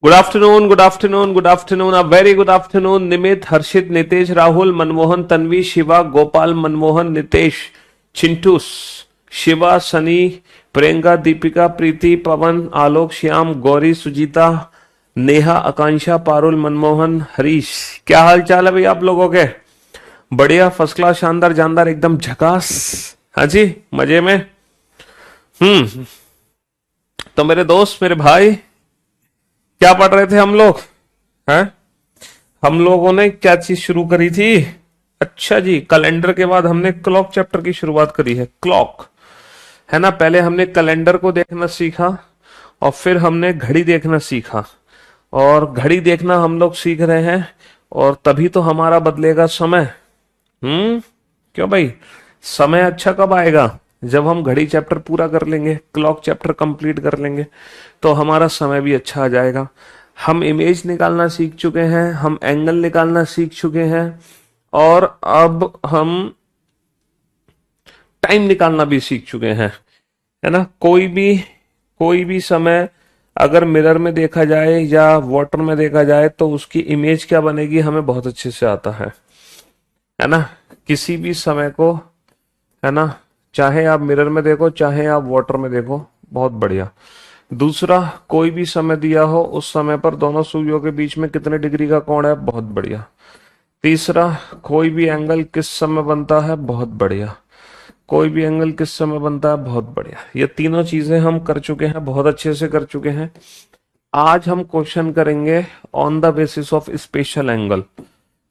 Good afternoon, good afternoon, good afternoon, a very good afternoon. Nimit, Harshit, Nitesh, Rahul, Manmohan, Tanvi, Shiva, Gopal, Manmohan, Nitesh, Chintu, Shiva, Sunny, Priyanka, Deepika, Preeti, Pawan, Alok, Shyam, Gauri, Sujeeta, Neha, Akanksha, Parul, Manmohan, Harish. क्या हाल चाल है भाई आप लोगों के? बढ़िया, फर्स्ट क्लास, शानदार, जानदार, एकदम झकास। हाँ जी, मजे में। हम्म। तो मेरे दोस्त, मेरे भाई, क्या पढ़ रहे थे हम लोग? हैं? हम लोगों ने क्या चीज शुरू करी थी? अच्छा जी, कैलेंडर के बाद हमने क्लॉक चैप्टर की शुरुआत करी है। क्लॉक, है ना। पहले हमने कैलेंडर को देखना सीखा और फिर हमने घड़ी देखना सीखा। और घड़ी देखना हम लोग सीख रहे हैं और तभी तो हमारा बदलेगा समय। क्यों भाई? समय अच्छा कब आएगा? जब हम घड़ी चैप्टर पूरा कर लेंगे, क्लॉक चैप्टर कंप्लीट कर लेंगे, तो हमारा समय भी अच्छा आ जाएगा। हम इमेज निकालना सीख चुके हैं, हम एंगल निकालना सीख चुके हैं और अब हम टाइम निकालना भी सीख चुके हैं, है ना। कोई भी समय अगर मिरर में देखा जाए या वाटर में देखा जाए तो उसकी इमेज क्या बनेगी हमें बहुत अच्छे से आता है ना। किसी भी समय को, है ना, चाहे आप मिरर में देखो चाहे आप वाटर में देखो, बहुत बढ़िया। दूसरा, कोई भी समय दिया हो उस समय पर दोनों सुइयों के बीच में कितने डिग्री का कोण है, बहुत बढ़िया। तीसरा, कोई भी एंगल किस समय बनता है, बहुत बढ़िया। कोई भी एंगल किस समय बनता है, बहुत बढ़िया। ये तीनों चीजें हम कर चुके हैं, बहुत अच्छे से कर चुके हैं। आज हम क्वेश्चन करेंगे on the basis of special angle.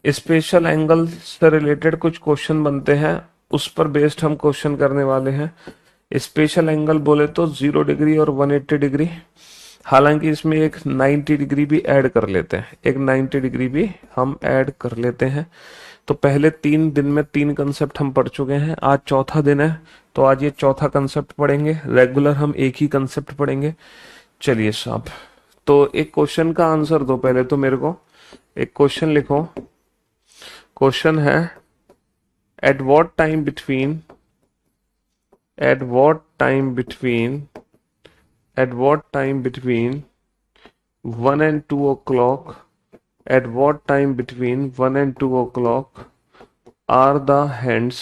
Special angle से रिलेटेड कुछ क्वेश्चन बनते हैं, उस पर बेस्ड हम क्वेश्चन करने वाले हैं। स्पेशल एंगल बोले तो 0 डिग्री और 180 डिग्री। हालांकि इसमें एक 90 डिग्री भी ऐड कर लेते हैं, एक 90 डिग्री भी हम ऐड कर लेते हैं। तो पहले 3 दिन में 3 कंसेप्ट हम पढ़ चुके हैं, आज चौथा दिन है तो आज ये चौथा कंसेप्ट पढ़ेंगे। रेगुलर हम एक ही कंसेप्ट पढ़ेंगे। चलिए साहब, तो एक क्वेश्चन का आंसर दो पहले तो मेरे को। एक क्वेश्चन लिखो। क्वेश्चन है, at what time between at what time between at what time between 1 and 2 o'clock at what time between 1 and 2 o'clock are the hands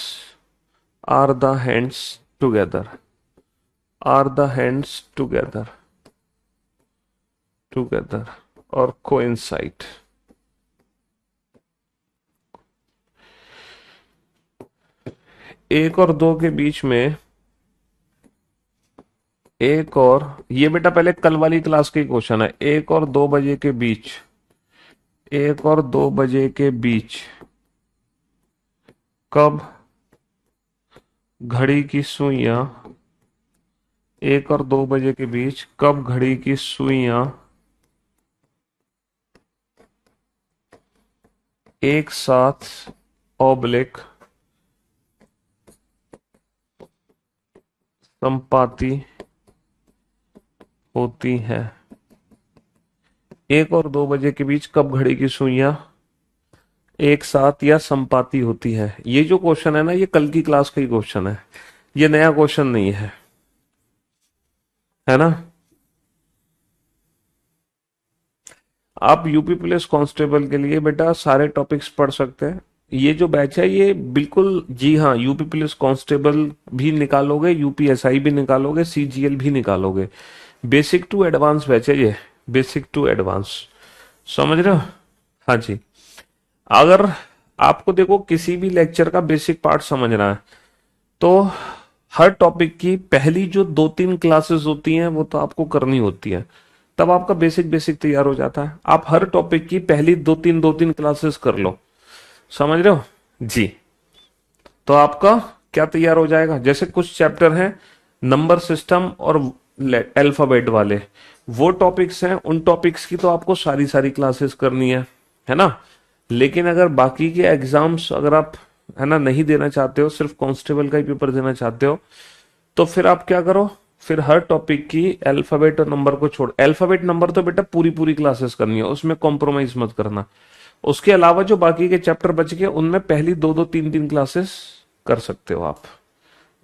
are the hands together are the hands together or coincide? एक और दो के बीच में, एक और, ये बेटा पहले कल वाली क्लास के क्वेश्चन है। 1 और 2 बजे के बीच, 1 और 2 बजे के बीच कब घड़ी की सुइयां 1 और 2 बजे के बीच कब घड़ी की सुइयां एक साथ ऑब्लिक संपाती होती है? 1 और 2 बजे के बीच कब घड़ी की सुइयां एक साथ या संपाती होती है? ये जो क्वेश्चन है ना, ये कल की क्लास का ही क्वेश्चन है, ये नया क्वेश्चन नहीं है ना। आप यूपी पुलिस कांस्टेबल के लिए बेटा सारे टॉपिक्स पढ़ सकते हैं। ये जो बैच है ये बिल्कुल, जी हाँ, यूपी पुलिस कांस्टेबल भी निकालोगे, यूपीएसआई भी निकालोगे, सीजीएल भी निकालोगे। बेसिक टू एडवांस बैच है ये, बेसिक टू एडवांस, समझ रहे हो? हाँ जी। अगर आपको देखो किसी भी लेक्चर का बेसिक पार्ट समझना है तो हर टॉपिक की पहली जो 2-3 क्लासेस होती हैं वो तो आपको करनी होती है, तब आपका बेसिक बेसिक तैयार हो जाता है। आप हर टॉपिक की पहली 2-3 क्लासेस कर लो, समझ रहे हो जी। तो आपका क्या तैयार हो जाएगा? जैसे कुछ चैप्टर हैं नंबर सिस्टम और अल्फाबेट वाले, वो टॉपिक्स हैं, उन टॉपिक्स की तो आपको सारी सारी क्लासेस करनी है ना। लेकिन अगर बाकी के एग्जाम्स अगर आप, है ना, नहीं देना चाहते हो, सिर्फ कांस्टेबल का ही पेपर देना चाहते हो, तो फिर आप क्या करो, फिर हर टॉपिक की अल्फाबेट और नंबर को छोड़, अल्फाबेट नंबर तो बेटा पूरी पूरी क्लासेस करनी है, उसमें कॉम्प्रोमाइज मत करना। उसके अलावा जो बाकी के चैप्टर बच गए उनमें पहली 2-2 3-3 क्लासेस कर सकते हो आप,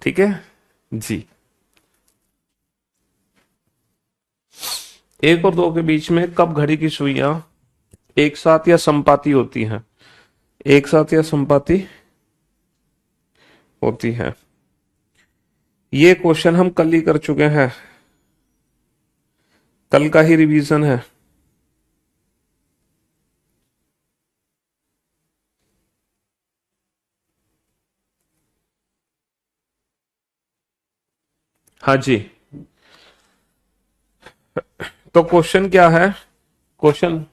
ठीक है जी। एक और दो के बीच में कब घड़ी की सुइयां एक साथ या संपाती होती हैं? एक साथ या संपाती होती हैं। ये क्वेश्चन हम कल ही कर चुके हैं, कल का ही रिवीजन है। हाँ जी। तो क्वेश्चन क्या है? क्वेश्चन,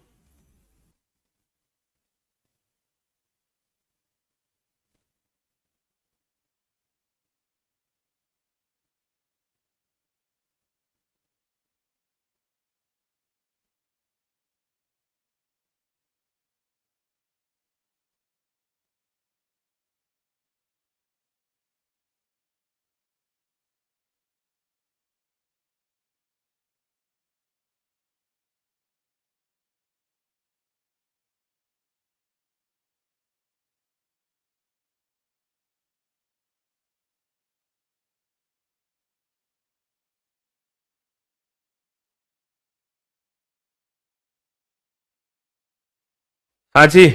हाँ जी।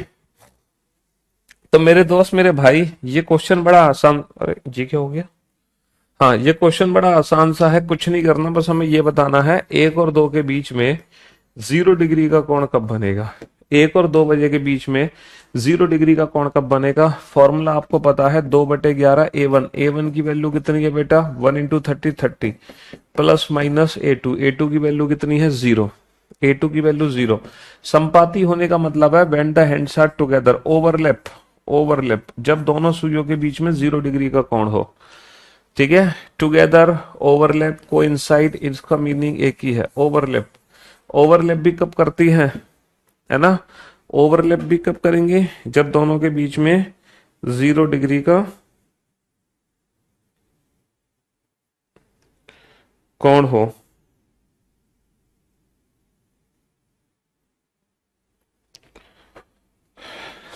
तो मेरे दोस्त मेरे भाई, ये क्वेश्चन बड़ा आसान, अरे जी क्या हो गया? हाँ, ये क्वेश्चन बड़ा आसान सा है, कुछ नहीं करना, बस हमें ये बताना है एक और दो के बीच में 0 डिग्री का कोण कब बनेगा। एक और 2 बजे के बीच में 0 डिग्री का कोण कब बनेगा? फॉर्मूला आपको पता है, 2/11 A1। A1 की वैल्यू कितनी है बेटा? 1 × 30 30, प्लस माइनस A2। A2 की वैल्यू कितनी है? 0। A2 की वैल्यू 0। संपाती होने का मतलब है when the hands are together, overlap. Overlap जब दोनों सुइयों के बीच में 0 डिग्री का कोण हो। ठीक है, टुगेदर, ओवरलैप, कोइंसाइड, इसका मीनिंग एक ही है, ओवरलैप। ओवरलैप भी कब करती है ना? ओवरलैप भी कब करेंगे? जब दोनों के बीच में 0 डिग्री का कोण हो।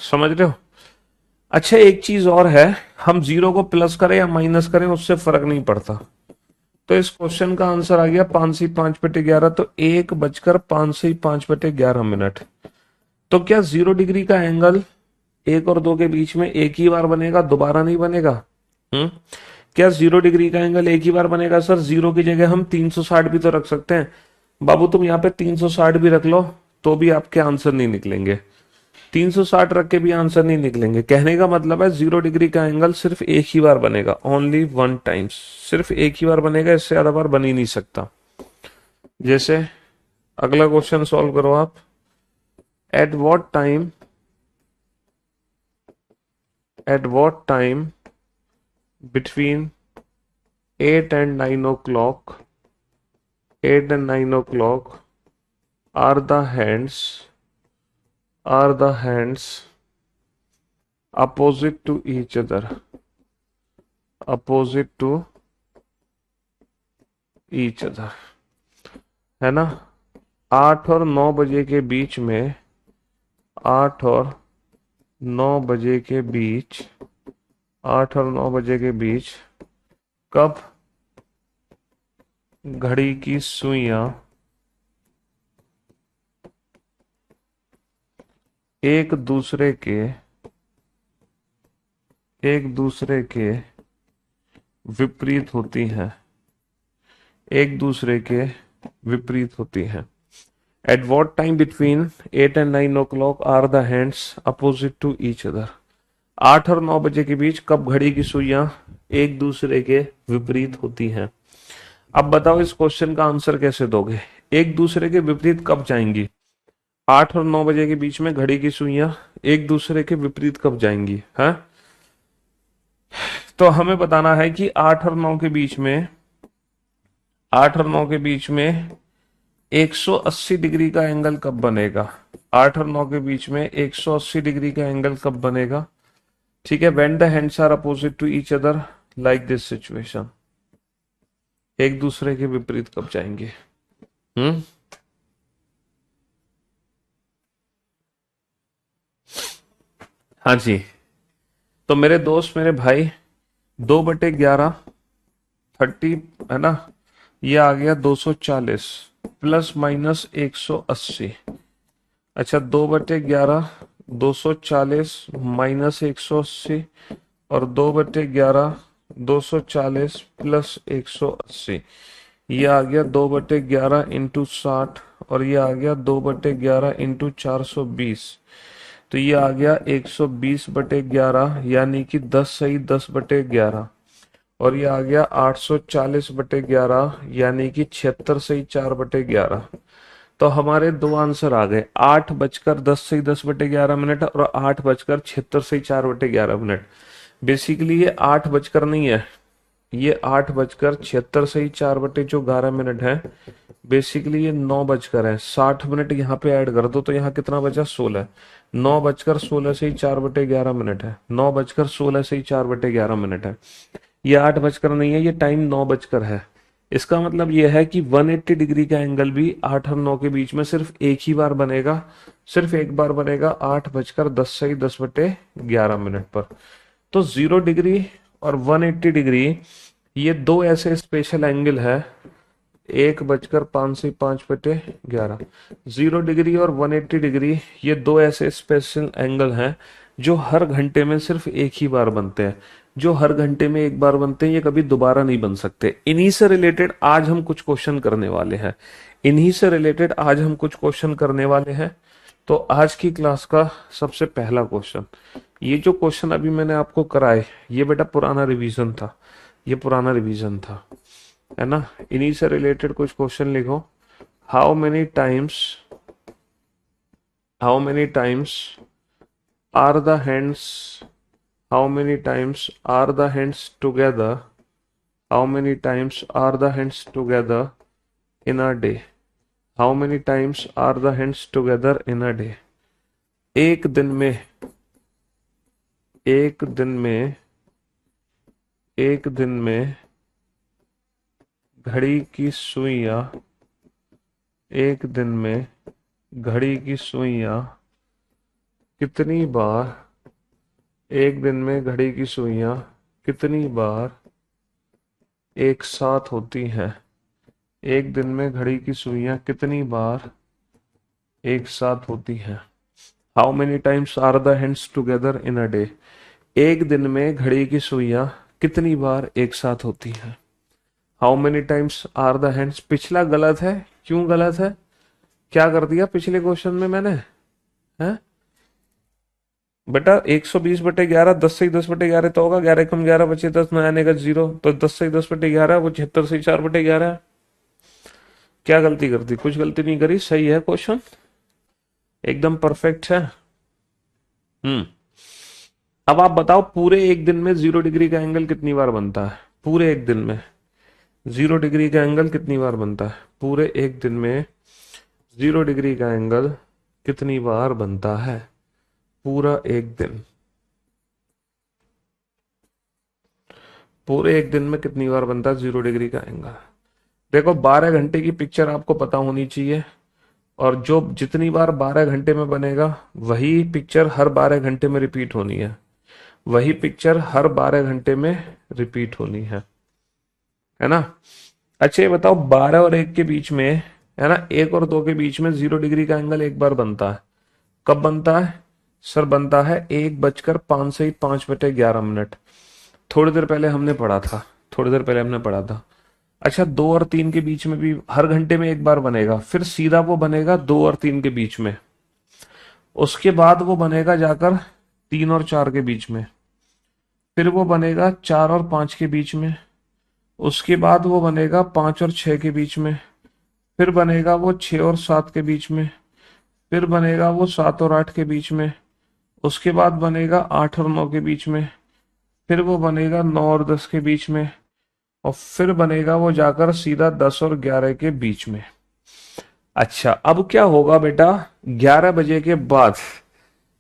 समझ रहे हो? अच्छा, एक चीज और है, हम जीरो को प्लस करें या माइनस करें उससे फर्क नहीं पड़ता। तो इस क्वेश्चन का आंसर आ गया 5 से 5/11, तो 1:05 5/11। तो क्या 0 डिग्री का एंगल एक और दो के बीच में एक ही बार बनेगा, दोबारा नहीं बनेगा? हम्म क्या 0 डिग्री का एंगल एक ही बार बनेगा? सर, जीरो की जगह हम 360 भी तो रख सकते हैं। बाबू, तुम यहाँ पे 360 भी रख लो तो भी आपके आंसर नहीं निकलेंगे। 360 रख के भी आंसर नहीं निकलेंगे। कहने का मतलब है 0 डिग्री का एंगल सिर्फ एक ही बार बनेगा, ओनली वन टाइम्स। सिर्फ एक ही बार बनेगा, इससे ज्यादा बार बन ही नहीं सकता। जैसे अगला क्वेश्चन सॉल्व करो आप। At what time, at what time between 8 and 9 o'clock, 8 and 9 o'clock are the hands, are the hands opposite to each other, opposite to each other, है ना? 8 और 9 बजे के बीच में, 8 और 9 बजे के बीच, 8 और 9 बजे के बीच कब घड़ी की सुइयां एक दूसरे के, एक दूसरे के विपरीत होती हैं, एक दूसरे के विपरीत होती हैं। At what time between 8 and 9 o'clock are the hands opposite to each other? 8 और 9 बजे के बीच कब घड़ी की सुइयां एक दूसरे के विपरीत होती हैं? अब बताओ इस क्वेश्चन का आंसर कैसे दोगे? एक दूसरे के विपरीत कब जाएंगी? 8 और 9 बजे के बीच में घड़ी की सुइयां एक दूसरे के विपरीत कब जाएंगी? है तो हमें बताना है कि 8 और 9 के बीच में, 8 और 9 के बीच में 180 डिग्री का एंगल कब बनेगा? 8 और 9 के बीच में 180 डिग्री का एंगल कब बनेगा? ठीक है, when the hands are opposite to each other, like this situation. एक दूसरे के विपरीत कब जाएंगे? हम्म हाँ जी। तो मेरे दोस्त मेरे भाई, 2/11 30, है ना? ये आ गया 240। Plus minus 180। अच्छा, 2/11 240 माइनस 180 और 2/11 240 प्लस 180। ये आ गया 2/11 इंटू 60 और ये आ गया 2/11 इंटू 420। तो ये आ गया 120/11 यानी कि 10 सही 10/11 और ये आ गया 840/11 यानी कि 76 सही 4/11। तो हमारे दो आंसर आ गए, 8:10 सही 10/11 और 8:76 सही 4/11। बेसिकली ये 8 नहीं है, ये 8:76 सही 4/11 है। बेसिकली ये 9 है, 60 मिनट यहाँ पे ऐड कर दो तो यहाँ कितना बचा 16। 9:16 सही 4/11 है, 9:16 सही 4/11 है। ये 8 नहीं है, ये टाइम 9 है। इसका मतलब यह है कि 180 डिग्री का एंगल भी 8 और 9 के बीच में सिर्फ एक ही बार बनेगा, सिर्फ एक बार बनेगा 8:10 सही 10/11 पर। तो 0 डिग्री और 180 डिग्री ये दो ऐसे स्पेशल एंगल है, 1:05 से 5/11। 0 डिग्री और 180 डिग्री ये दो ऐसे स्पेशल एंगल हैं जो हर घंटे में सिर्फ एक ही बार बनते हैं। जो हर घंटे में एक बार बनते हैं ये कभी दोबारा नहीं बन सकते। इन्हीं से रिलेटेड आज हम कुछ क्वेश्चन करने वाले हैं, इन्हीं से रिलेटेड आज हम कुछ क्वेश्चन करने वाले हैं। तो आज की क्लास का सबसे पहला क्वेश्चन, ये जो क्वेश्चन अभी मैंने आपको कराए ये बेटा पुराना रिवीजन था, ये पुराना रिवीजन था, है ना। इन्हीं से रिलेटेड कुछ क्वेश्चन लिखो। How many times are the hands how many times are the hands together how many times are the hands together in a day. How many times are the hands together in a day. एक दिन में एक दिन में एक दिन में घड़ी की सुइयां एक दिन में घड़ी की सुइयां कितनी बार एक दिन में घड़ी की सुइयां कितनी बार एक साथ होती हैं। एक दिन में घड़ी की सुइयां कितनी बार एक साथ होती हैं। How many times are the hands together in a day. एक दिन में घड़ी की सुइयां कितनी बार एक साथ होती हैं। How many times are the hands, पिछला गलत है। क्यों गलत है, क्या कर दिया पिछले क्वेश्चन में मैंने, है बेटा 120/11 10 से 10/11 तो होगा, 11 कम 11 बचे 10 नया आने का 0, तो 10 से 10/11 वो 76 से 4/11 है। क्या गलती कर दी, कुछ गलती नहीं करी, सही है क्वेश्चन, एकदम परफेक्ट है। अब आप बताओ पूरे एक दिन में 0 डिग्री का एंगल कितनी बार बनता है। पूरे एक दिन में 0 डिग्री का एंगल कितनी बार बनता है। पूरे एक दिन में 0 डिग्री का एंगल कितनी बार बनता है। पूरा एक दिन, पूरे एक दिन में कितनी बार बनता है 0 डिग्री का एंगल। देखो 12 घंटे की पिक्चर आपको पता होनी चाहिए, और जो जितनी बार 12 घंटे में बनेगा वही पिक्चर हर 12 घंटे में रिपीट होनी है, वही पिक्चर हर 12 घंटे में रिपीट होनी है ना। अच्छा ये बताओ 12 और 1 के बीच में, है ना, 1 और 2 के बीच में 0 डिग्री का एंगल एक बार बनता है। कब बनता है सर, बनता है 1:05 से 5/11। थोड़ी देर पहले हमने पढ़ा था, थोड़ी देर पहले हमने पढ़ा था। अच्छा 2 और 3 के बीच में भी हर घंटे में एक बार बनेगा, फिर सीधा वो बनेगा 2 और 3 के बीच में, उसके बाद वो बनेगा जाकर 3 और 4 के बीच में, फिर वो बनेगा 4 और 5 के बीच में, उसके बाद वो बनेगा 5 और 6 के बीच में, फिर बनेगा वो 6 और 7 के बीच में, फिर बनेगा वो 7 और 8 के बीच में, उसके बाद बनेगा 8 और 9 के बीच में, फिर वो बनेगा 9 और 10 के बीच में, और फिर बनेगा वो जाकर सीधा 10 और 11 के बीच में। अच्छा अब क्या होगा बेटा, 11 बजे के बाद,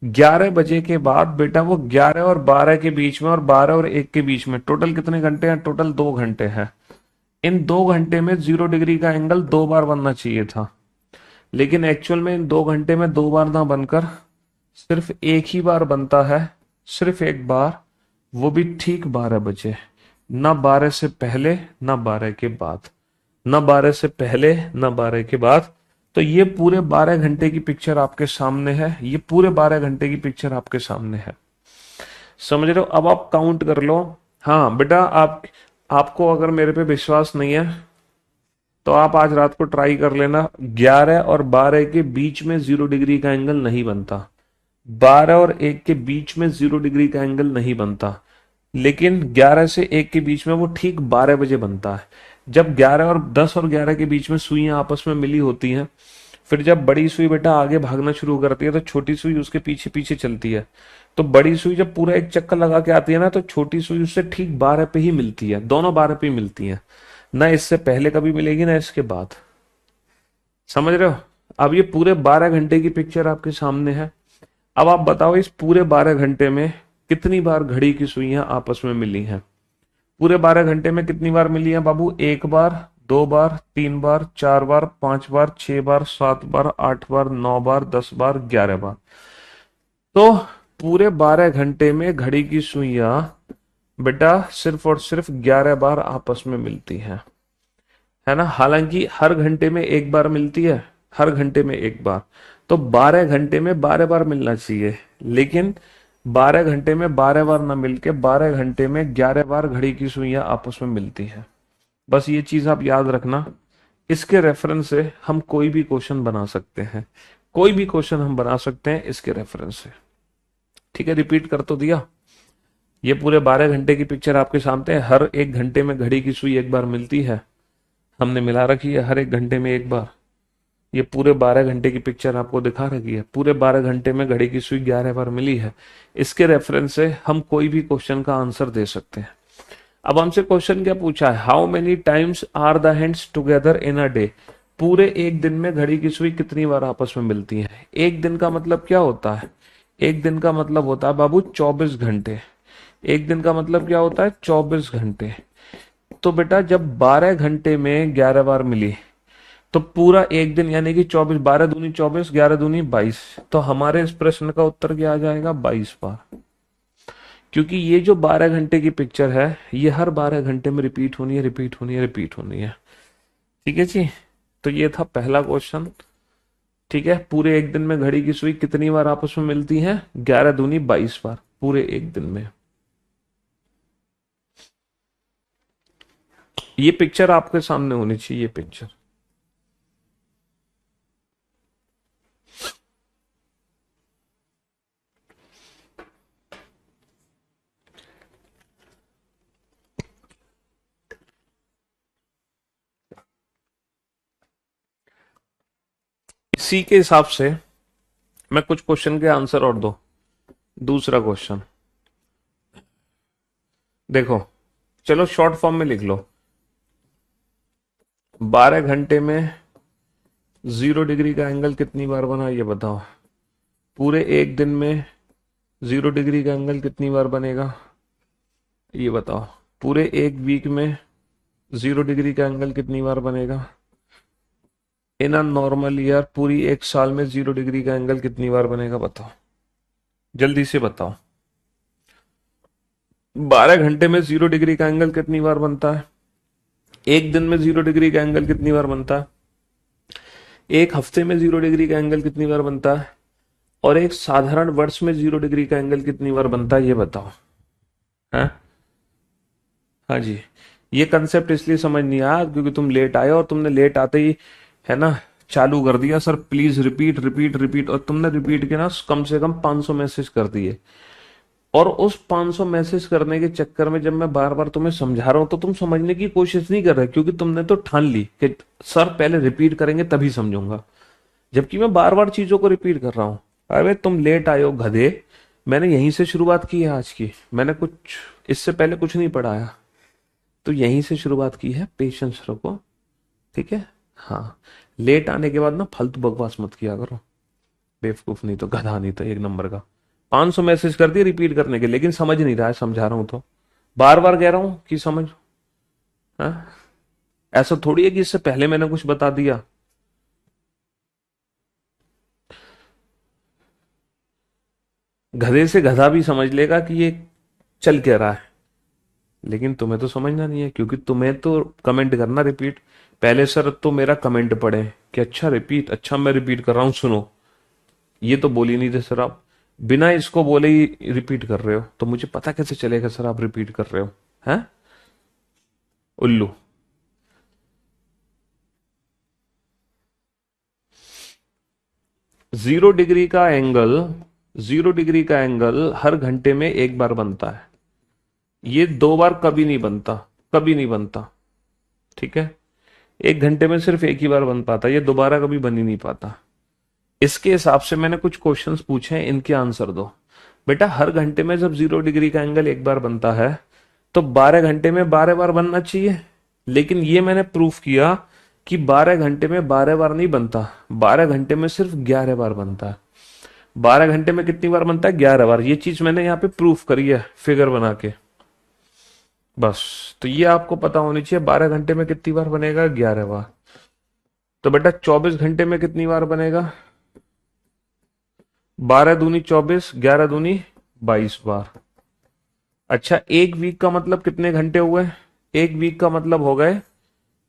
11 बजे के बाद बेटा वो 11 और 12 के बीच में और 12 और 1 के बीच में टोटल कितने घंटे हैं, टोटल 2 घंटे हैं। इन 2 घंटे में 0 डिग्री का एंगल 2 बार बनना चाहिए था, लेकिन एक्चुअल में इन 2 घंटे में 2 बार ना बनकर सिर्फ एक ही बार बनता है, सिर्फ एक बार, वो भी ठीक 12 बजे, ना 12 से पहले ना 12 के बाद। ना 12 से पहले ना 12 के बाद। तो ये पूरे 12 घंटे की पिक्चर आपके सामने है, ये पूरे 12 घंटे की पिक्चर आपके सामने है। समझ रहे हो? अब आप काउंट कर लो। हाँ बेटा, आपको अगर मेरे पे विश्वास नहीं है तो आप आज रात को ट्राई कर लेना। 11 और 12 के बीच में 0 डिग्री का एंगल नहीं बनता। 12 और 1 के बीच में 0 डिग्री का एंगल नहीं बनता। लेकिन 11 से 1 के बीच में वो ठीक 12 बजे बनता है। जब 10 और 11 के बीच में सुइयां आपस में मिली होती हैं, फिर जब बड़ी सुई बेटा आगे भागना शुरू करती है तो छोटी सुई उसके पीछे पीछे चलती है। तो बड़ी सुई जब पूरा एक चक्कर लगा के आती है ना, तो छोटी सुई उससे ठीक 12 पे ही मिलती है। दोनों 12 पे ही मिलती हैं। ना इससे पहले कभी मिलेगी ना इसके बाद। समझ रहे हो? अब ये पूरे 12 घंटे की पिक्चर आपके सामने है। अब आप बताओ इस पूरे 12 घंटे में कितनी बार घड़ी की सुइयां आपस में मिली हैं? पूरे 12 घंटे में कितनी बार मिली हैं बाबू? 1 बार, 2 बार, 3 बार, 4 बार, 5 बार, 6 बार, 7 बार, 8 बार, 9 बार, 10 बार, 11 बार। तो पूरे 12 घंटे में घड़ी की सुइयां बेटा सिर्फ और सिर्फ 11 बार आपस में मिलती हैं। है ना? हालांकि हर घंटे में 1 बार मिलती है, हर घंटे में 1 बार। तो 12 घंटे में 12 बार मिलना चाहिए। लेकिन 12 घंटे में 12 बार ना मिलके 12 घंटे में 11 बार घड़ी की सुइयां आपस में मिलती हैं। बस ये चीज आप याद रखना। इसके रेफरेंस से हम कोई भी क्वेश्चन बना सकते हैं। कोई भी क्वेश्चन हम बना सकते हैं इसके रेफरेंस से। ठीक है, रिपीट कर तो दिया। ये पूरे 12 घंटे की पिक्चर आपके सामने है। हर 1 घंटे में घड़ी की सुई 1 बार मिलती है। हमने मिला रखी है हर 1 घंटे में 1 बार। ये पूरे 12 घंटे की पिक्चर आपको दिखा रखी है। पूरे 12 घंटे में घड़ी की सुई 11 बार मिली है। इसके रेफरेंस से हम कोई भी क्वेश्चन का आंसर दे सकते हैं। अब हमसे क्वेश्चन क्या पूछा है? How many times are the hands together in a day? पूरे एक दिन में घड़ी की सुई कितनी बार आपस में मिलती है? एक दिन का मतलब क्या होता है? एक दिन का मतलब होता है बाबू 24 घंटे। एक दिन का मतलब क्या होता है? 24 घंटे। तो बेटा जब 12 घंटे में 11 बार मिली, तो पूरा एक दिन यानी कि 24, 12 दूनी 24, 11 दूनी 22। तो हमारे इस प्रश्न का उत्तर क्या आ जाएगा? 22 बार। क्योंकि ये जो 12 घंटे की पिक्चर है ये हर 12 घंटे में रिपीट होनी है, रिपीट होनी है, रिपीट होनी है। ठीक है जी। तो ये था पहला क्वेश्चन। ठीक है, पूरे एक दिन में घड़ी की सुई कितनी बार आपस में मिलती है? 11 दूनी 22 बार पूरे एक दिन में। ये पिक्चर आपके सामने होनी चाहिए, ये पिक्चर। इसी के हिसाब से मैं कुछ क्वेश्चन के आंसर और दो। दूसरा क्वेश्चन देखो, चलो शॉर्ट फॉर्म में लिख लो। 12 घंटे में 0 डिग्री का एंगल कितनी बार बना ये बताओ। पूरे एक दिन में 0 डिग्री का एंगल कितनी बार बनेगा ये बताओ। पूरे एक वीक में 0 डिग्री का एंगल कितनी बार बनेगा। इन अ नॉर्मल ईयर पूरी एक साल में 0 डिग्री का एंगल कितनी बार बनेगा बताओ। जल्दी से बताओ। 12 घंटे में 0 डिग्री का एंगल कितनी बार बनता है? एक दिन में 0 डिग्री का एंगल कितनी बार बनता है? एक हफ्ते में 0 डिग्री का एंगल कितनी बार बनता है? और एक साधारण वर्ष में 0 डिग्री का एंगल कितनी बार बनता है ये बताओ। है? हाँ जी। ये कंसेप्ट इसलिए समझ नहीं आया क्योंकि तुम लेट आए और तुमने लेट आते ही है ना चालू कर दिया, sir please repeat repeat repeat. और तुमने रिपीट के ना कम से कम 500 मैसेज कर दिए। और उस 500 मैसेज करने के चक्कर में जब मैं बार बार तुम्हें समझा रहा हूं तो तुम समझने की कोशिश नहीं कर रहे, क्योंकि तुमने तो ठान ली कि सर पहले रिपीट करेंगे तभी समझूंगा। जबकि मैं बार बार चीजों को रिपीट कर रहा हूं। अरे तुम लेट आए हो गधे। मैंने यहीं से शुरुआत की है आज की। मैंने कुछ इससे पहले कुछ नहीं पढ़ाया। तो यहीं से शुरुआत की है, पेशेंस रखो। ठीक है? हाँ। लेट आने के बाद ना फालतू बकवास मत किया करो। बेवकूफ नहीं तो गधा नहीं तो एक नंबर का। 500 मैसेज कर दिए रिपीट करने के, लेकिन समझ नहीं रहा है। समझा रहा हूं तो बार बार कह रहा हूं कि समझ। हाँ? ऐसा थोड़ी है कि इससे पहले मैंने कुछ बता दिया। गधे से गधा भी समझ लेगा कि ये चल क्या रहा है। लेकिन तुम्हें तो समझना नहीं है, क्योंकि तुम्हें तो कमेंट करना रिपीट। पहले सर तो मेरा कमेंट पढ़े कि अच्छा रिपीट, अच्छा मैं रिपीट कर रहा हूँ सुनो। ये तो बोल ही नहीं थे सर आप, बिना इसको बोले ही रिपीट कर रहे हो, तो मुझे पता कैसे चलेगा सर आप रिपीट कर रहे हो? हैं उल्लू। जीरो डिग्री का एंगल, 0 डिग्री का एंगल हर घंटे में एक बार बनता है। ये 2 बार कभी नहीं बनता, कभी नहीं बनता। ठीक है, एक घंटे में सिर्फ एक ही बार बन पाता, ये दोबारा कभी बन ही नहीं पाता। इसके हिसाब से मैंने कुछ क्वेश्चंस पूछे हैं, इनके आंसर दो। बेटा हर घंटे में जब 0 डिग्री का एंगल एक बार बनता है तो 12 घंटे में 12 बार बनना चाहिए। लेकिन ये मैंने प्रूफ किया कि 12 घंटे में 12 बार नहीं बनता, 12 घंटे में सिर्फ 11 बार बनता है। 12 घंटे में कितनी बार बनता है? 11 बार। ये चीज मैंने यहाँ पे प्रूफ करी है फिगर बना के। बस, तो ये आपको पता होनी चाहिए 12 घंटे में कितनी बार बनेगा? 11 बार। तो बेटा 24 घंटे में कितनी बार बनेगा? 12 दूनी 24, 11 दूनी 22 बार। अच्छा, एक वीक का मतलब कितने घंटे हुए? एक वीक का मतलब हो गए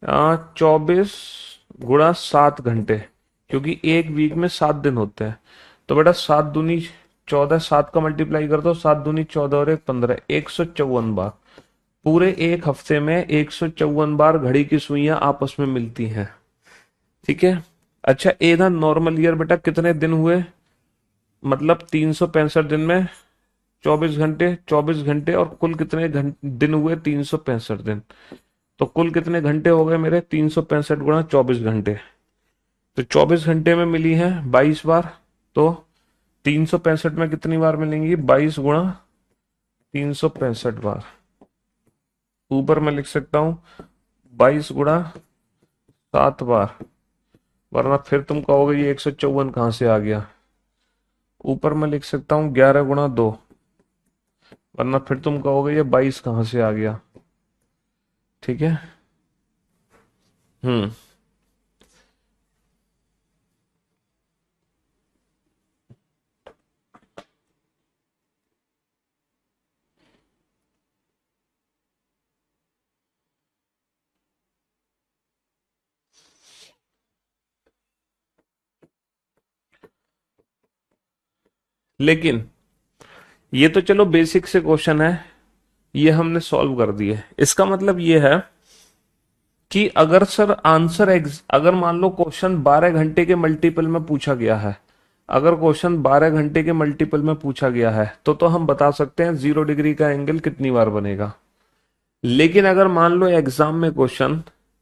24 × 7 घंटे, क्योंकि एक वीक में 7 दिन होते हैं। तो बेटा 7 दूनी 14, 7 का मल्टीप्लाई कर दो, 7 दूनी 14 और 1 15, 154 बार। पूरे एक हफ्ते में 154 बार घड़ी की सुइयां आपस में मिलती हैं। ठीक है। अच्छा, एक नॉर्मल ईयर बेटा कितने दिन हुए? मतलब 365 दिन में 24 घंटे, 24 घंटे, और कुल कितने दिन हुए? 365 दिन। तो कुल कितने घंटे हो गए मेरे? 365 × 24 घंटे। तो 24 घंटे में मिली है 22 बार। तो 365 में कितनी बार मिलेंगी? 22 × 365 बार। ऊपर मैं लिख सकता हूं 22 × 7 बार, वरना फिर तुम कहोगे ये 154 कहां से आ गया। ऊपर मैं लिख सकता हूं 11 × 2, वरना फिर तुम कहोगे ये 22 कहां से आ गया। ठीक है। हम्म। लेकिन ये तो चलो बेसिक से क्वेश्चन है, ये हमने सॉल्व कर दिए। इसका मतलब ये है कि अगर सर अगर मान लो क्वेश्चन 12 घंटे के मल्टीपल में पूछा गया है, अगर क्वेश्चन 12 घंटे के मल्टीपल में पूछा गया है तो हम बता सकते हैं 0 डिग्री का एंगल कितनी बार बनेगा। लेकिन अगर मान लो एग्जाम में क्वेश्चन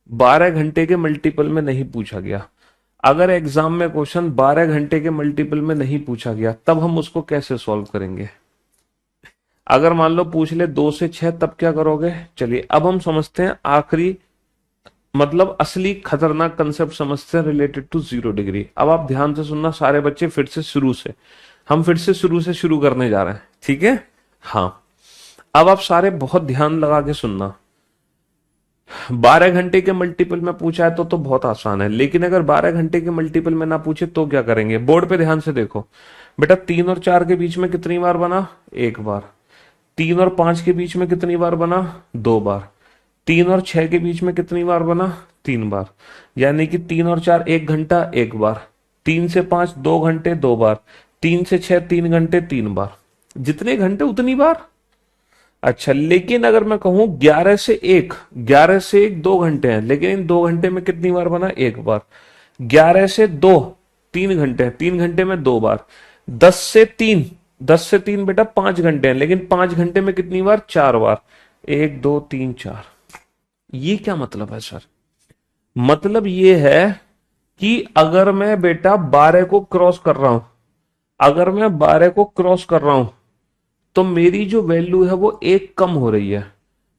12 घंटे के मल्टीपल में नहीं पूछा गया, अगर एग्जाम में क्वेश्चन 12 घंटे के मल्टीपल में नहीं पूछा गया, तब हम उसको कैसे सॉल्व करेंगे? अगर मान लो पूछ ले 2 से 6, तब क्या करोगे? चलिए अब हम समझते हैं आखिरी, मतलब असली खतरनाक कंसेप्ट समझते हैं रिलेटेड टू 0 डिग्री। अब आप ध्यान से सुनना सारे बच्चे, फिर से शुरू से, हम फिर से शुरू करने जा रहे हैं। ठीक है। हाँ, अब आप सारे बहुत ध्यान लगा के सुनना। 12 घंटे के मल्टीपल में पूछा है तो बहुत आसान है, लेकिन अगर 12 घंटे के मल्टीपल में ना पूछे तो क्या करेंगे? बोर्ड पे ध्यान से देखो बेटा, 3 और 4 के बीच में कितनी बार बना? 1 बार। 3 और 5 के बीच में कितनी बार बना? 2 बार। 3 और 6 के बीच में कितनी बार बना? 3 बार। यानी कि 3 और 4 1 घंटा 1 बार, 3 से 5 2 घंटे 2 बार, 3 से 6 3 घंटे 3 बार। जितने घंटे उतनी बार। अच्छा, लेकिन अगर मैं कहूं 11 से 1, 11 से 1 2 घंटे हैं, लेकिन इन 2 घंटे में कितनी बार बना? 1 बार। 11 से 2 3 घंटे हैं, 3 घंटे में 2 बार। 10 से 3, 10 से 3 बेटा 5 घंटे हैं, लेकिन 5 घंटे में कितनी बार? 4 बार। 1 2 3 4। ये क्या मतलब है सर? मतलब ये है कि अगर मैं बेटा 12 को क्रॉस कर रहा हूं, अगर मैं 12 को क्रॉस कर रहा हूं तो मेरी जो वैल्यू है वो 1 कम हो रही है,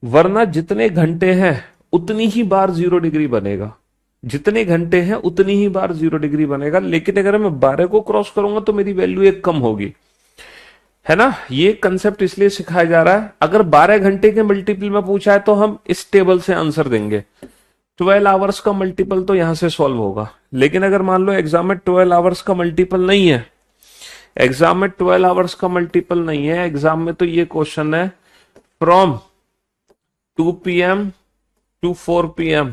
वरना जितने घंटे हैं उतनी ही बार 0 डिग्री बनेगा। जितने घंटे हैं उतनी ही बार 0 डिग्री बनेगा, लेकिन अगर मैं 12 को क्रॉस करूंगा तो मेरी वैल्यू 1 कम होगी। है ना? ये कंसेप्ट इसलिए सिखाया जा रहा है। अगर 12 घंटे के मल्टीपल में पूछा है तो हम इस टेबल से आंसर देंगे। 12 आवर्स का मल्टीपल तो यहां से सॉल्व होगा। लेकिन अगर मान लो एग्जाम में 12 आवर्स का मल्टीपल नहीं है, एग्जाम में 12 आवर्स का मल्टीपल नहीं है, एग्जाम में तो ये क्वेश्चन है from 2 PM to 4 PM,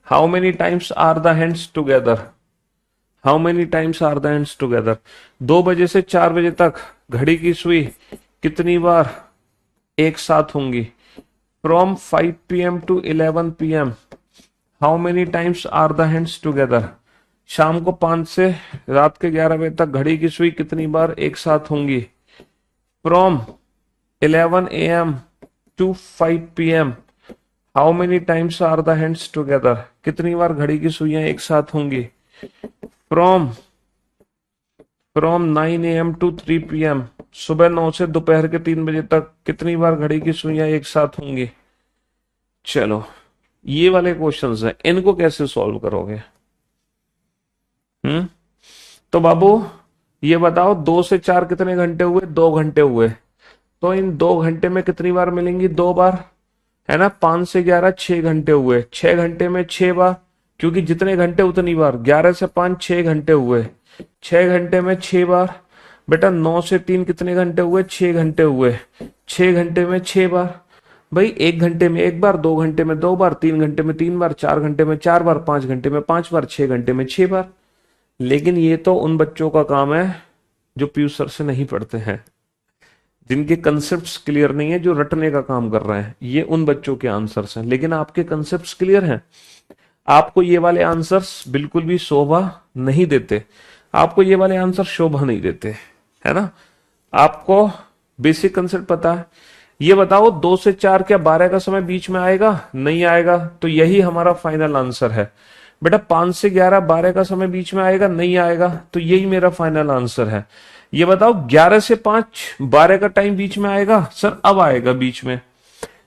how many times are the hands together? How many times are the hands together? 2 बजे से 4 बजे तक घड़ी की सुई कितनी बार एक साथ होंगी? From 5 p.m. to 11 p.m. How many times are the hands together? शाम को 5 से रात के 11 बजे तक घड़ी की सुई कितनी बार एक साथ होंगी? From 11 a.m. to 5 p.m. How many times are the hands together? कितनी बार घड़ी की सुइयां एक साथ होंगी? From 9 a.m. to 3 p.m. सुबह 9 से दोपहर के 3 बजे तक कितनी बार घड़ी की सुइयां एक साथ होंगी? चलो, ये वाले क्वेश्चंस हैं, इनको कैसे सॉल्व करोगे? तो बाबू ये बताओ, 2 से 4 कितने घंटे हुए? 2 घंटे हुए। तो इन 2 घंटे में कितनी बार मिलेंगी? 2 बार, है ना। 5 से 11 6 घंटे हुए। 6 घंटे में 6 बार, क्योंकि जितने घंटे उतनी बार। 11 से 5 6 घंटे हुए। 6 घंटे में 6 बार। बेटा 9 से 3 कितने घंटे हुए? 6 घंटे हुए। 6 घंटे में 6 बार। भाई 1 घंटे में 1 बार, 2 घंटे में 2 बार, 3 घंटे में 3 बार, 4 घंटे में 4 बार, 5 घंटे में 5 बार, 6 घंटे में 6 बार। लेकिन ये तो उन बच्चों का काम है जो पीयूष सर से नहीं पढ़ते हैं, जिनके कंसेप्ट्स क्लियर नहीं है, जो रटने का काम कर रहे हैं। ये उन बच्चों के आंसर्स हैं, लेकिन आपके कंसेप्ट्स क्लियर हैं। आपको ये वाले आंसर्स बिल्कुल भी शोभा नहीं देते। आपको ये वाले आंसर शोभा नहीं देते, है ना। आपको बेसिक कंसेप्ट पता है। ये बताओ 2 से 4 क्या 12 का समय बीच में आएगा? नहीं आएगा। तो यही हमारा फाइनल आंसर है। बेटा 5 से 11 12 का समय बीच में आएगा? नहीं आएगा। तो यही मेरा फाइनल आंसर है। ये बताओ 11 से 5 12 का टाइम बीच में आएगा? सर अब आएगा बीच में।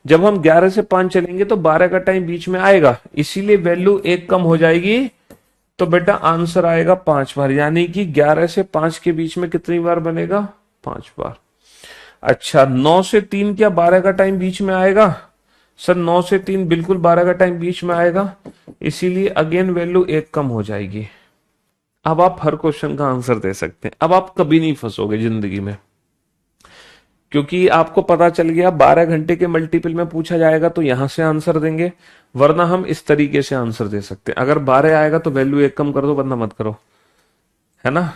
जब हम 11 से 5 चलेंगे तो 12 का टाइम बीच में आएगा, इसीलिए वैल्यू 1 कम हो जाएगी। तो बेटा आंसर आएगा 5 बार, यानी कि 11 से 5 के बीच में कितनी बार बनेगा? 5 बार। अच्छा 9 से 3 क्या 12 का टाइम बीच में आएगा? सर 9 से 3 बिल्कुल 12 का टाइम बीच में आएगा, इसीलिए अगेन वैल्यू 1 कम हो जाएगी। अब आप हर क्वेश्चन का आंसर दे सकते हैं। अब आप कभी नहीं फंसोगे जिंदगी में, क्योंकि आपको पता चल गया 12 घंटे के मल्टीपल में पूछा जाएगा तो यहां से आंसर देंगे, वरना हम इस तरीके से आंसर दे सकते हैं। अगर 12 आएगा तो वैल्यू 1 कम कर दो, वरना मत करो, है ना।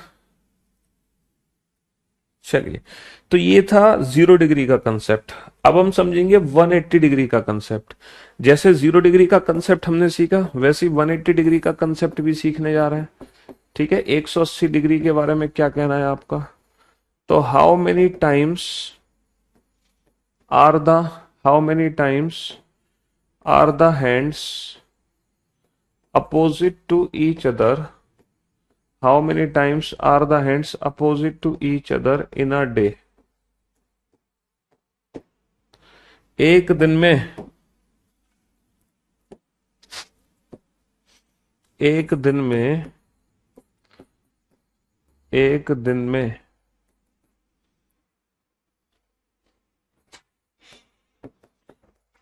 चलिए, तो ये था 0 डिग्री का कंसेप्ट। अब हम समझेंगे 180 डिग्री का कंसेप्ट। जैसे 0 डिग्री का कंसेप्ट हमने सीखा, वैसे 180 डिग्री का कंसेप्ट भी सीखने जा रहे हैं। ठीक है, 180 डिग्री के बारे में क्या कहना है आपका? तो how many times are the hands opposite to each other? How many times are the hands opposite to each other in a day? एक दिन में एक दिन में एक दिन में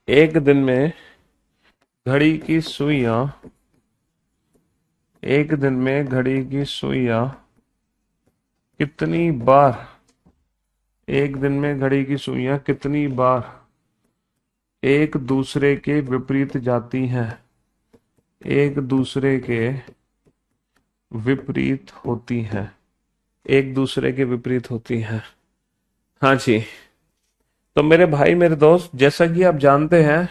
एक दिन में घड़ी की सुइयां एक दिन में घड़ी की सुइयां कितनी बार एक दिन में घड़ी की सुइयां कितनी बार एक दूसरे के विपरीत जाती हैं? एक दूसरे के विपरीत होती हैं। एक दूसरे के विपरीत होती हैं। हाँ जी। तो मेरे भाई मेरे दोस्त, जैसा कि आप जानते हैं,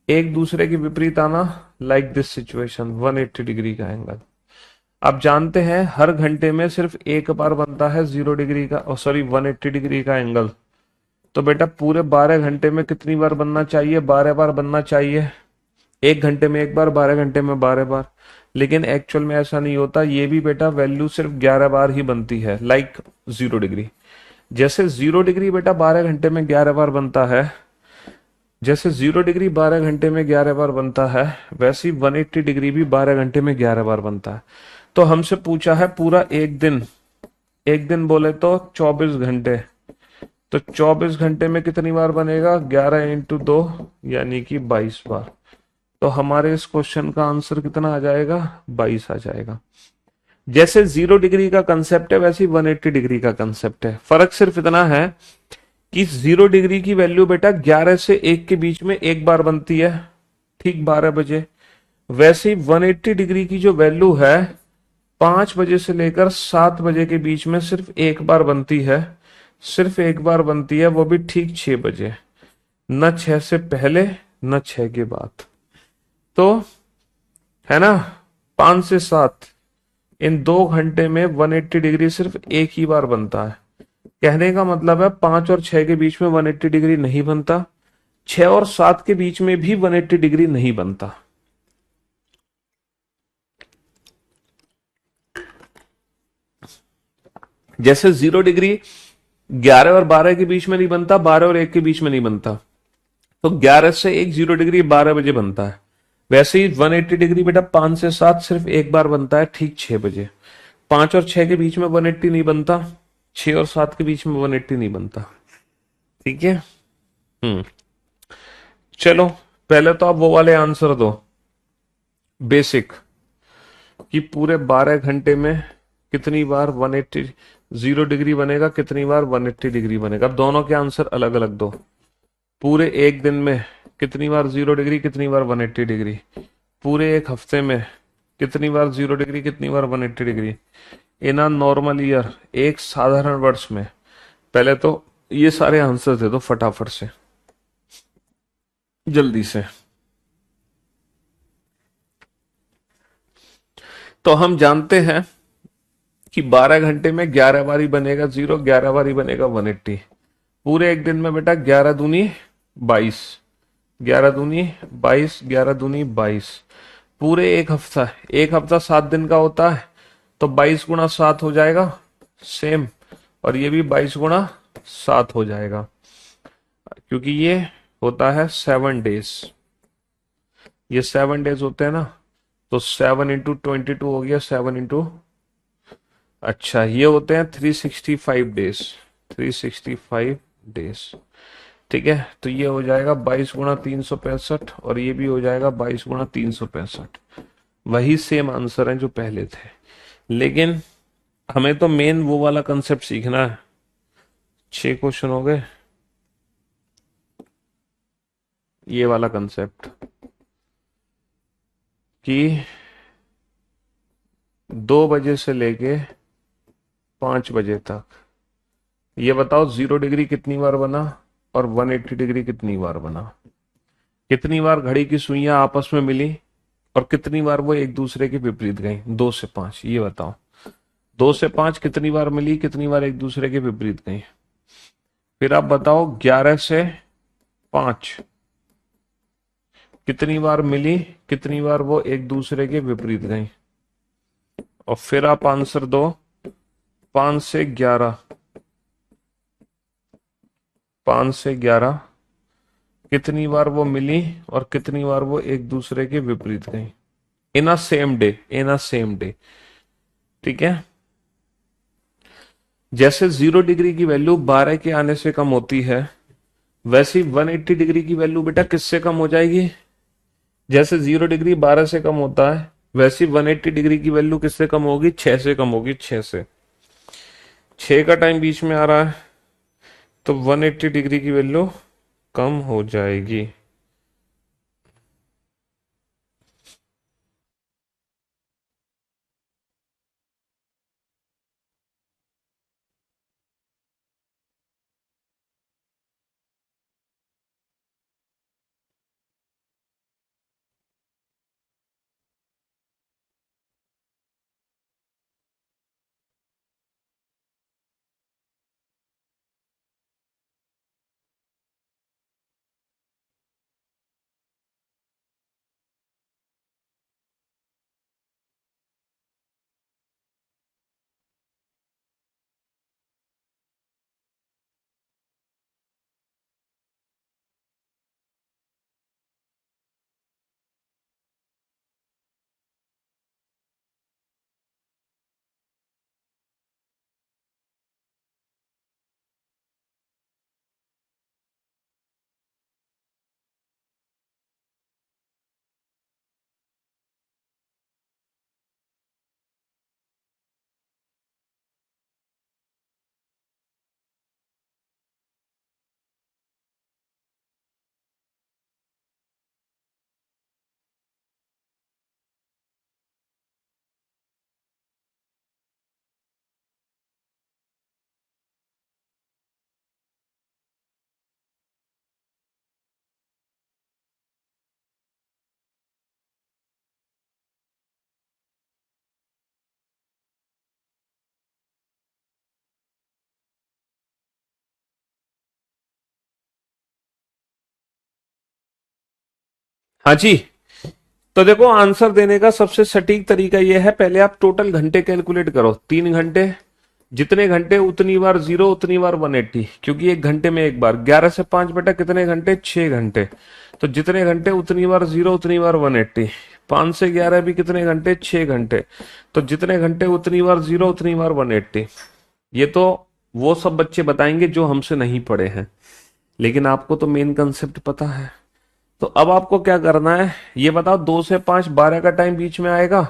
एक दूसरे के विपरीत आना लाइक दिस सिचुएशन 180 डिग्री का एंगल। आप जानते हैं हर घंटे में सिर्फ एक बार बनता है 0 डिग्री का 180 डिग्री का एंगल। तो बेटा पूरे 12 घंटे में कितनी बार बनना चाहिए? 12 बार बनना चाहिए। 1 घंटे में 1 बार, 12 घंटे में 12 बार। लेकिन एक्चुअल में ऐसा नहीं होता। ये भी बेटा वैल्यू सिर्फ 11 बार ही बनती है, लाइक 0 डिग्री। जैसे 0 डिग्री बेटा 12 घंटे में 11 बार बनता है, जैसे 0 डिग्री 12 घंटे में 11 बार बनता है, वैसे ही 180 डिग्री भी 12 घंटे में 11 बार बनता है। तो हमसे पूछा है पूरा एक दिन बोले तो 24 घंटे। तो 24 घंटे में कितनी बार बनेगा? 11 × 2 यानी कि 22 बार। तो हमारे इस क्वेश्चन का आंसर कितना आ जाएगा? 22 आ जाएगा। जैसे 0 डिग्री का कंसेप्ट है, वैसे ही 180 डिग्री का कंसेप्ट है। फर्क सिर्फ इतना है कि 0 डिग्री की वैल्यू बेटा 11 से 1 के बीच में एक बार बनती है, ठीक 12 बजे। वैसे ही 180 डिग्री की जो वैल्यू है 5 बजे से लेकर 7 बजे के बीच में सिर्फ एक बार बनती है, सिर्फ एक बार बनती है, वो भी ठीक 6 बजे। न 6 से पहले, न 6 के बाद। तो है ना, 5 से 7, इन 2 घंटे में 180 डिग्री सिर्फ एक ही बार बनता है। कहने का मतलब है 5 और 6 के बीच में 180 डिग्री नहीं बनता, 6 और 7 के बीच में भी 180 डिग्री नहीं बनता। जैसे 0 डिग्री 11 और 12 के बीच में नहीं बनता, 12 और 1 के बीच में नहीं बनता, तो 11 से 1 0 डिग्री 12 बजे बनता है। वैसे ही 180 डिग्री बेटा 5 से 7 सिर्फ एक बार बनता है, ठीक 6 बजे। 5 और 6 के बीच में 180 नहीं बनता, 6 और 7 के बीच में 180 नहीं बनता। ठीक है। हम्म। चलो, पहले तो आप वो वाले आंसर दो, बेसिक, कि पूरे 12 घंटे में कितनी बार 180 0 डिग्री बनेगा, कितनी बार 180 डिग्री बनेगा। अब दोनों के आंसर अलग अलग दो। पूरे एक दिन में कितनी बार 0 डिग्री, कितनी बार 180 डिग्री। पूरे एक हफ्ते में कितनी बार 0 डिग्री, कितनी बार 180 degree. In a normal year, एक साधारण वर्ष में। पहले तो ये सारे आंसर दे दो फटाफट से, जल्दी से। तो हम जानते हैं कि 12 घंटे में 11 बारी बनेगा 0, 11 बारी बनेगा 180। पूरे एक दिन में बेटा 11 दूनी 22, 11 दूनी 22, 11 दूनी 22। पूरे एक हफ्ता 7 दिन का होता है, तो 22 गुणा 7 हो जाएगा सेम, और ये भी 22 गुणा 7 हो जाएगा, क्योंकि ये होता है 7 डेज। ये 7 डेज होते हैं ना, तो 7 × 22 हो गया, 7 × अच्छा ये होते हैं 365 डेज, 365 डेज। ठीक है, तो ये हो जाएगा 22 गुणा 365, और ये भी हो जाएगा 22 गुणा 365। वही सेम आंसर है जो पहले थे, लेकिन हमें तो मेन वो वाला कंसेप्ट सीखना है। 6 क्वेश्चन हो गए, ये वाला कंसेप्ट कि 2 बजे से लेके 5 बजे तक ये बताओ 0 डिग्री कितनी बार बना और 180 डिग्री कितनी बार बना। कितनी बार घड़ी की सुइयां आपस में मिली और कितनी बार वो एक दूसरे के विपरीत गई। 2 से 5, ये बताओ। 2 से 5 कितनी बार मिली, कितनी बार एक दूसरे के विपरीत गई। फिर आप बताओ 11 से 5 कितनी बार मिली, कितनी बार वो एक दूसरे के विपरीत गई। और फिर आप आंसर दो 5 से 11, 5 से 11 कितनी बार वो मिली और कितनी बार वो एक दूसरे के विपरीत गई। In a same day, in a same day. ठीक है। जैसे 0 डिग्री की वैल्यू 12 के आने से कम होती है, वैसे ही 180 डिग्री की वैल्यू बेटा किससे कम हो जाएगी। जैसे 0 डिग्री 12 से कम होता है, वैसे ही 180 डिग्री की वैल्यू किससे कम होगी, 6 से कम होगी, 6 से। 6 का टाइम बीच में आ रहा है, तो 180 डिग्री की वैल्यू कम हो जाएगी। हाँ जी। तो देखो आंसर देने का सबसे सटीक तरीका यह है, पहले आप टोटल घंटे कैलकुलेट करो। 3 घंटे, जितने घंटे उतनी बार जीरो उतनी बार 180, क्योंकि एक घंटे में एक बार। 11 से 5 बेटा कितने घंटे, 6 घंटे। तो जितने घंटे उतनी बार जीरो उतनी बार 180। 5 से 11 भी कितने घंटे, 6 घंटे। तो जितने घंटे उतनी बार जीरो उतनी बार 180। ये तो वो सब बच्चे बताएंगे जो हमसे नहीं पढ़े हैं, लेकिन आपको तो मेन कंसेप्ट पता है। तो अब आपको क्या करना है ये बताओ। 2 से 5 12 का टाइम बीच में आएगा?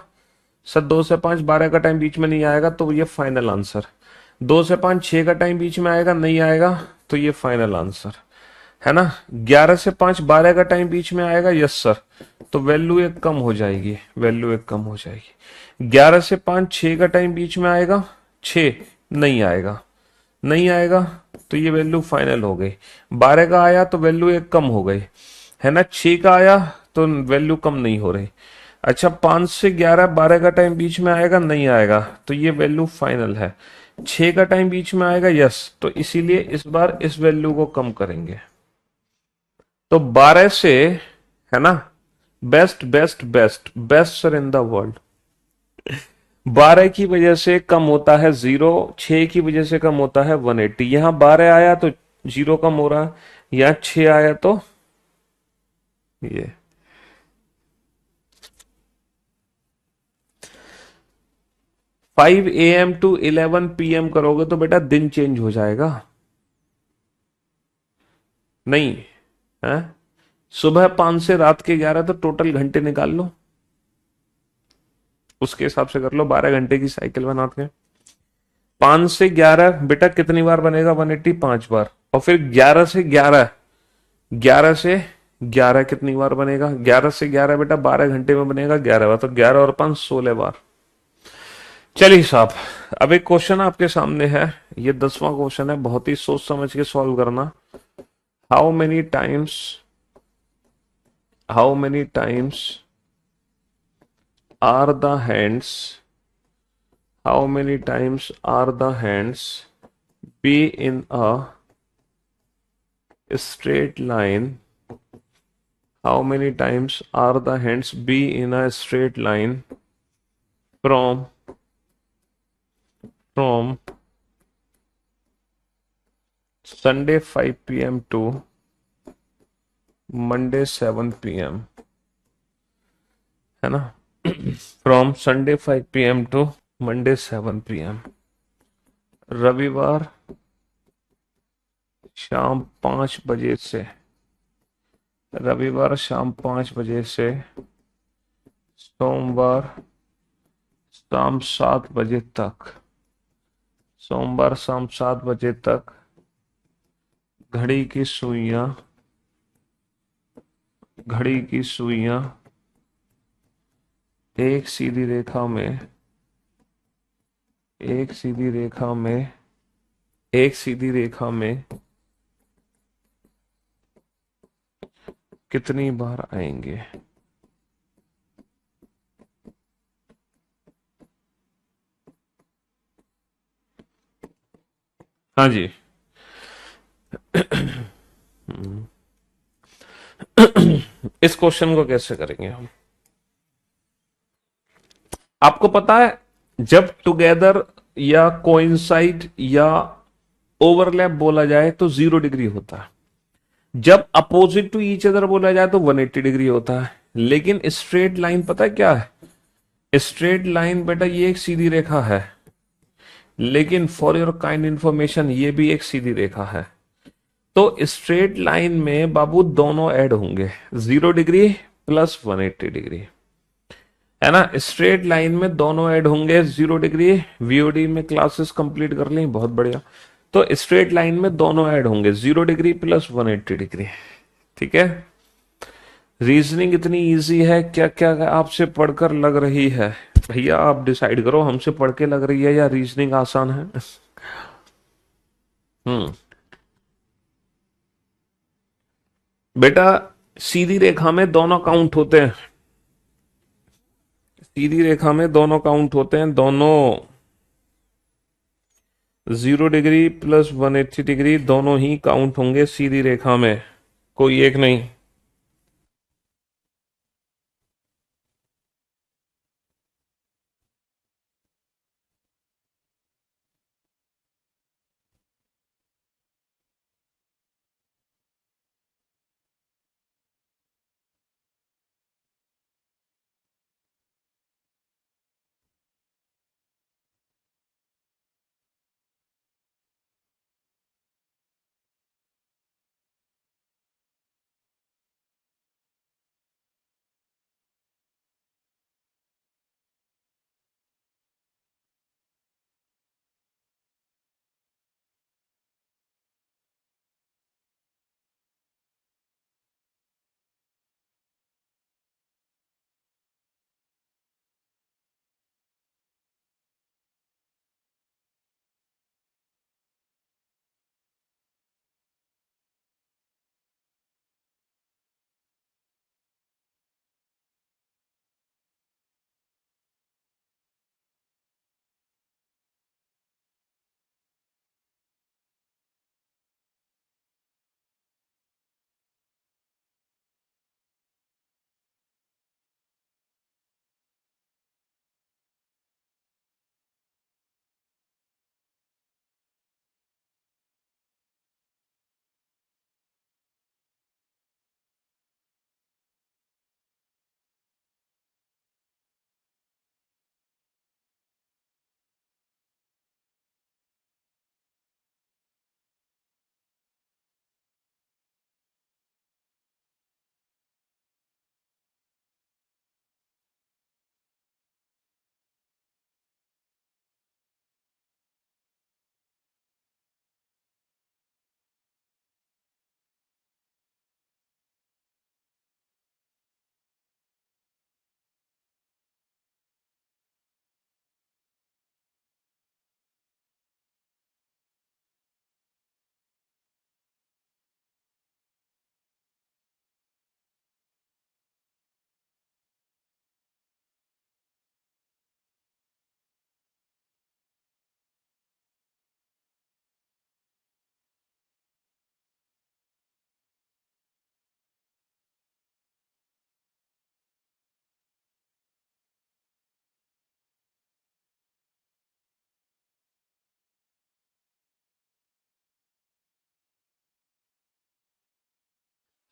सर 2 से 5 12 का टाइम बीच में नहीं आएगा, तो ये फाइनल आंसर। 2 से 5 6 का टाइम बीच में आएगा, नहीं आएगा, तो ये फाइनल आंसर है ना। 11 से 5 12 का टाइम बीच में आएगा, यस सर, तो वैल्यू एक कम हो जाएगी, वैल्यू एक कम हो जाएगी। 11 से 5 6 का टाइम बीच में आएगा, 6 नहीं आएगा, नहीं आएगा, तो ये वैल्यू फाइनल हो गई। 12 का आया तो वैल्यू एक कम हो गई, है ना। 6 का आया तो वैल्यू कम नहीं हो रही। अच्छा 5 से 11 12 का टाइम बीच में आएगा, नहीं आएगा, तो ये वैल्यू फाइनल है। 6 का टाइम बीच में आएगा, यस, तो इसीलिए इस बार इस वैल्यू को कम करेंगे। तो 12 से, है ना, best best best best sir in the world, 12 की वजह से कम होता है जीरो, 6 की वजह से कम होता है 180। यहां 12 आया तो जीरो कम हो रहा है, यहां 6 आया तो ये। 5 AM टू 11 PM करोगे तो बेटा दिन चेंज हो जाएगा, नहीं है। सुबह 5 से रात के 11 तो टोटल घंटे निकाल लो, उसके हिसाब से कर लो, 12 घंटे की साइकिल बनाते हैं। 5 से 11 बेटा कितनी बार बनेगा 180, 5 बार। और फिर 11 से 11, 11 से 11 कितनी बार बनेगा, 11 से 11 बेटा 12 घंटे में बनेगा 11 बार, तो 11 और 5 16 बार। चलिए साहब, अब एक क्वेश्चन आपके सामने है, ये 10वां क्वेश्चन है, बहुत ही सोच समझ के सॉल्व करना। How many times, how many times are the hands, how many times are the hands be in a straight line, how many times are the hands be in a straight line from Sunday 5 p.m. to Monday 7 p.m. है ना। from Sunday 5 p.m. to Monday 7 p.m. रविवार शाम 5 बजे से, रविवार शाम 5 बजे से सोमवार शाम 7 बजे तक, सोमवार शाम 7 बजे तक घड़ी की सुइयां, घड़ी की सुइयां एक सीधी रेखा में, एक सीधी रेखा में, एक सीधी रेखा में कितनी बार आएंगे। हाँ जी। इस क्वेश्चन को कैसे करेंगे हम, आपको पता है जब टुगेदर या कोइंसाइड या ओवरलैप बोला जाए तो 0 डिग्री होता है, जब अपोजिट टू ईच अदर बोला जाए तो 180 डिग्री होता है। लेकिन स्ट्रेट लाइन पता है क्या है, स्ट्रेट लाइन बेटा ये एक सीधी रेखा है, लेकिन फॉर योर काइंड इंफॉर्मेशन ये भी एक सीधी रेखा है। तो स्ट्रेट लाइन में बाबू दोनों ऐड होंगे, 0 डिग्री प्लस 180 डिग्री, है ना। स्ट्रेट लाइन में दोनों ऐड होंगे 0 डिग्री। वीओडी में क्लासेस कंप्लीट कर ली, बहुत बढ़िया। तो स्ट्रेट लाइन में दोनों ऐड होंगे 0 डिग्री प्लस 180 डिग्री, ठीक है। रीजनिंग इतनी इजी है, क्या क्या आपसे पढ़कर लग रही है भैया, आप डिसाइड करो, हमसे पढ़ के लग रही है या रीजनिंग आसान है। हम्म, बेटा सीधी रेखा में दोनों काउंट होते हैं, सीधी रेखा में दोनों काउंट होते हैं, दोनों 0 डिग्री प्लस 180 डिग्री दोनों ही काउंट होंगे सीधी रेखा में, कोई एक नहीं।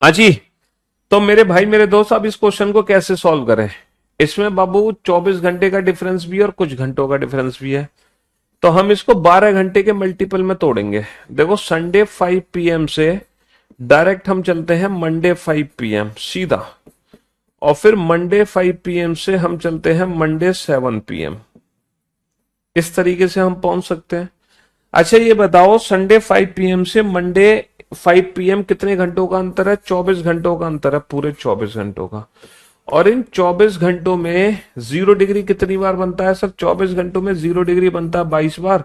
हाँ जी। तो मेरे भाई मेरे दोस्त, अब इस क्वेश्चन को कैसे सॉल्व करें? इसमें बाबू 24 घंटे का डिफरेंस भी है और कुछ घंटों का डिफरेंस भी है। तो हम इसको 12 घंटे के मल्टीपल में तोड़ेंगे। देखो, संडे 5 PM से डायरेक्ट हम चलते हैं मंडे 5 PM सीधा, और फिर मंडे 5 PM से हम चलते हैं मंडे 7 PM। इस तरीके से हम पहुंच सकते हैं। अच्छा ये बताओ, संडे 5 PM से मंडे 5 PM कितने घंटों का अंतर है? 24 घंटों का अंतर है, पूरे 24 घंटों का। और इन 24 घंटों में 0 डिग्री कितनी बार बनता है? सर 24 घंटों में 0 डिग्री बनता है 22 बार,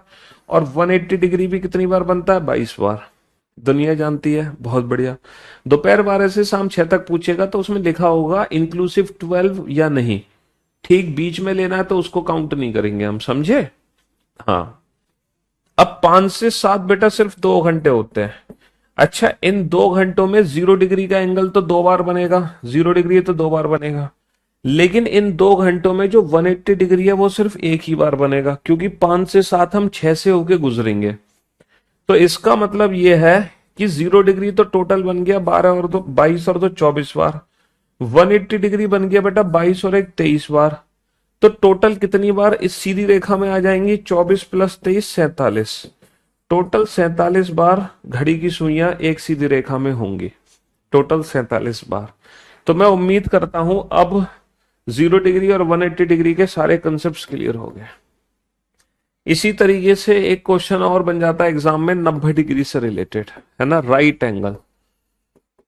और 180 डिग्री भी कितनी बार बनता है? 22 बार। दुनिया जानती है, बहुत बढ़िया। दोपहर 12 से शाम 6 तक पूछेगा तो उसमें लिखा होगा इंक्लूसिव 12 या नहीं, ठीक बीच में लेना है तो उसको काउंट नहीं करेंगे हम, समझे? हाँ। अब 5 से 7 बेटा सिर्फ 2 घंटे होते हैं। अच्छा, इन 2 घंटों में 0 डिग्री का एंगल तो 2 बार बनेगा, 0 डिग्री है तो 2 बार बनेगा। लेकिन इन 2 घंटों में जो 180 डिग्री है वो सिर्फ एक ही बार बनेगा, क्योंकि 5 से 7 हम 6 से होके गुजरेंगे। तो इसका मतलब ये है कि 0 डिग्री तो टोटल बन गया 12 और 2 22 और 2 24 बार। 180 डिग्री बन गया बेटा 22 और 1 23 बार। तो टोटल कितनी बार इस सीधी रेखा में आ जाएंगी? 24 + 23 47। टोटल 47 बार घड़ी की सुइयां एक सीधी रेखा में होंगी, टोटल 47 बार। तो मैं उम्मीद करता हूं अब 0 डिग्री और 180 डिग्री के सारे कंसेप्ट क्लियर हो गए। इसी तरीके से एक क्वेश्चन और बन जाता है एग्जाम में 90 डिग्री से रिलेटेड, है ना, राइट एंगल।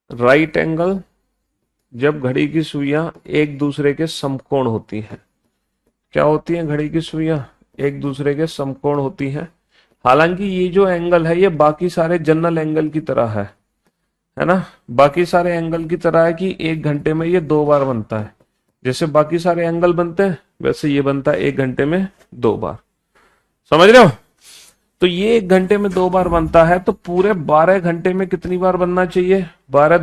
राइट एंगल जब घड़ी की सुइयां एक दूसरे के समकोण होती हैं। क्या होती हैं? घड़ी की सुइयां एक दूसरे के समकोण होती हैं। हालांकि ये जो एंगल है ये बाकी सारे जनरल एंगल की तरह है ना, बाकी सारे एंगल की तरह है कि 1 घंटे में ये 2 बार बनता है। जैसे बाकी सारे एंगल बनते हैं वैसे ये बनता है 1 घंटे में 2 बार। समझ रहे हो? तो ये 1 घंटे में 2 बार बनता है, तो पूरे 12 घंटे में कितनी बार बनना चाहिए? 12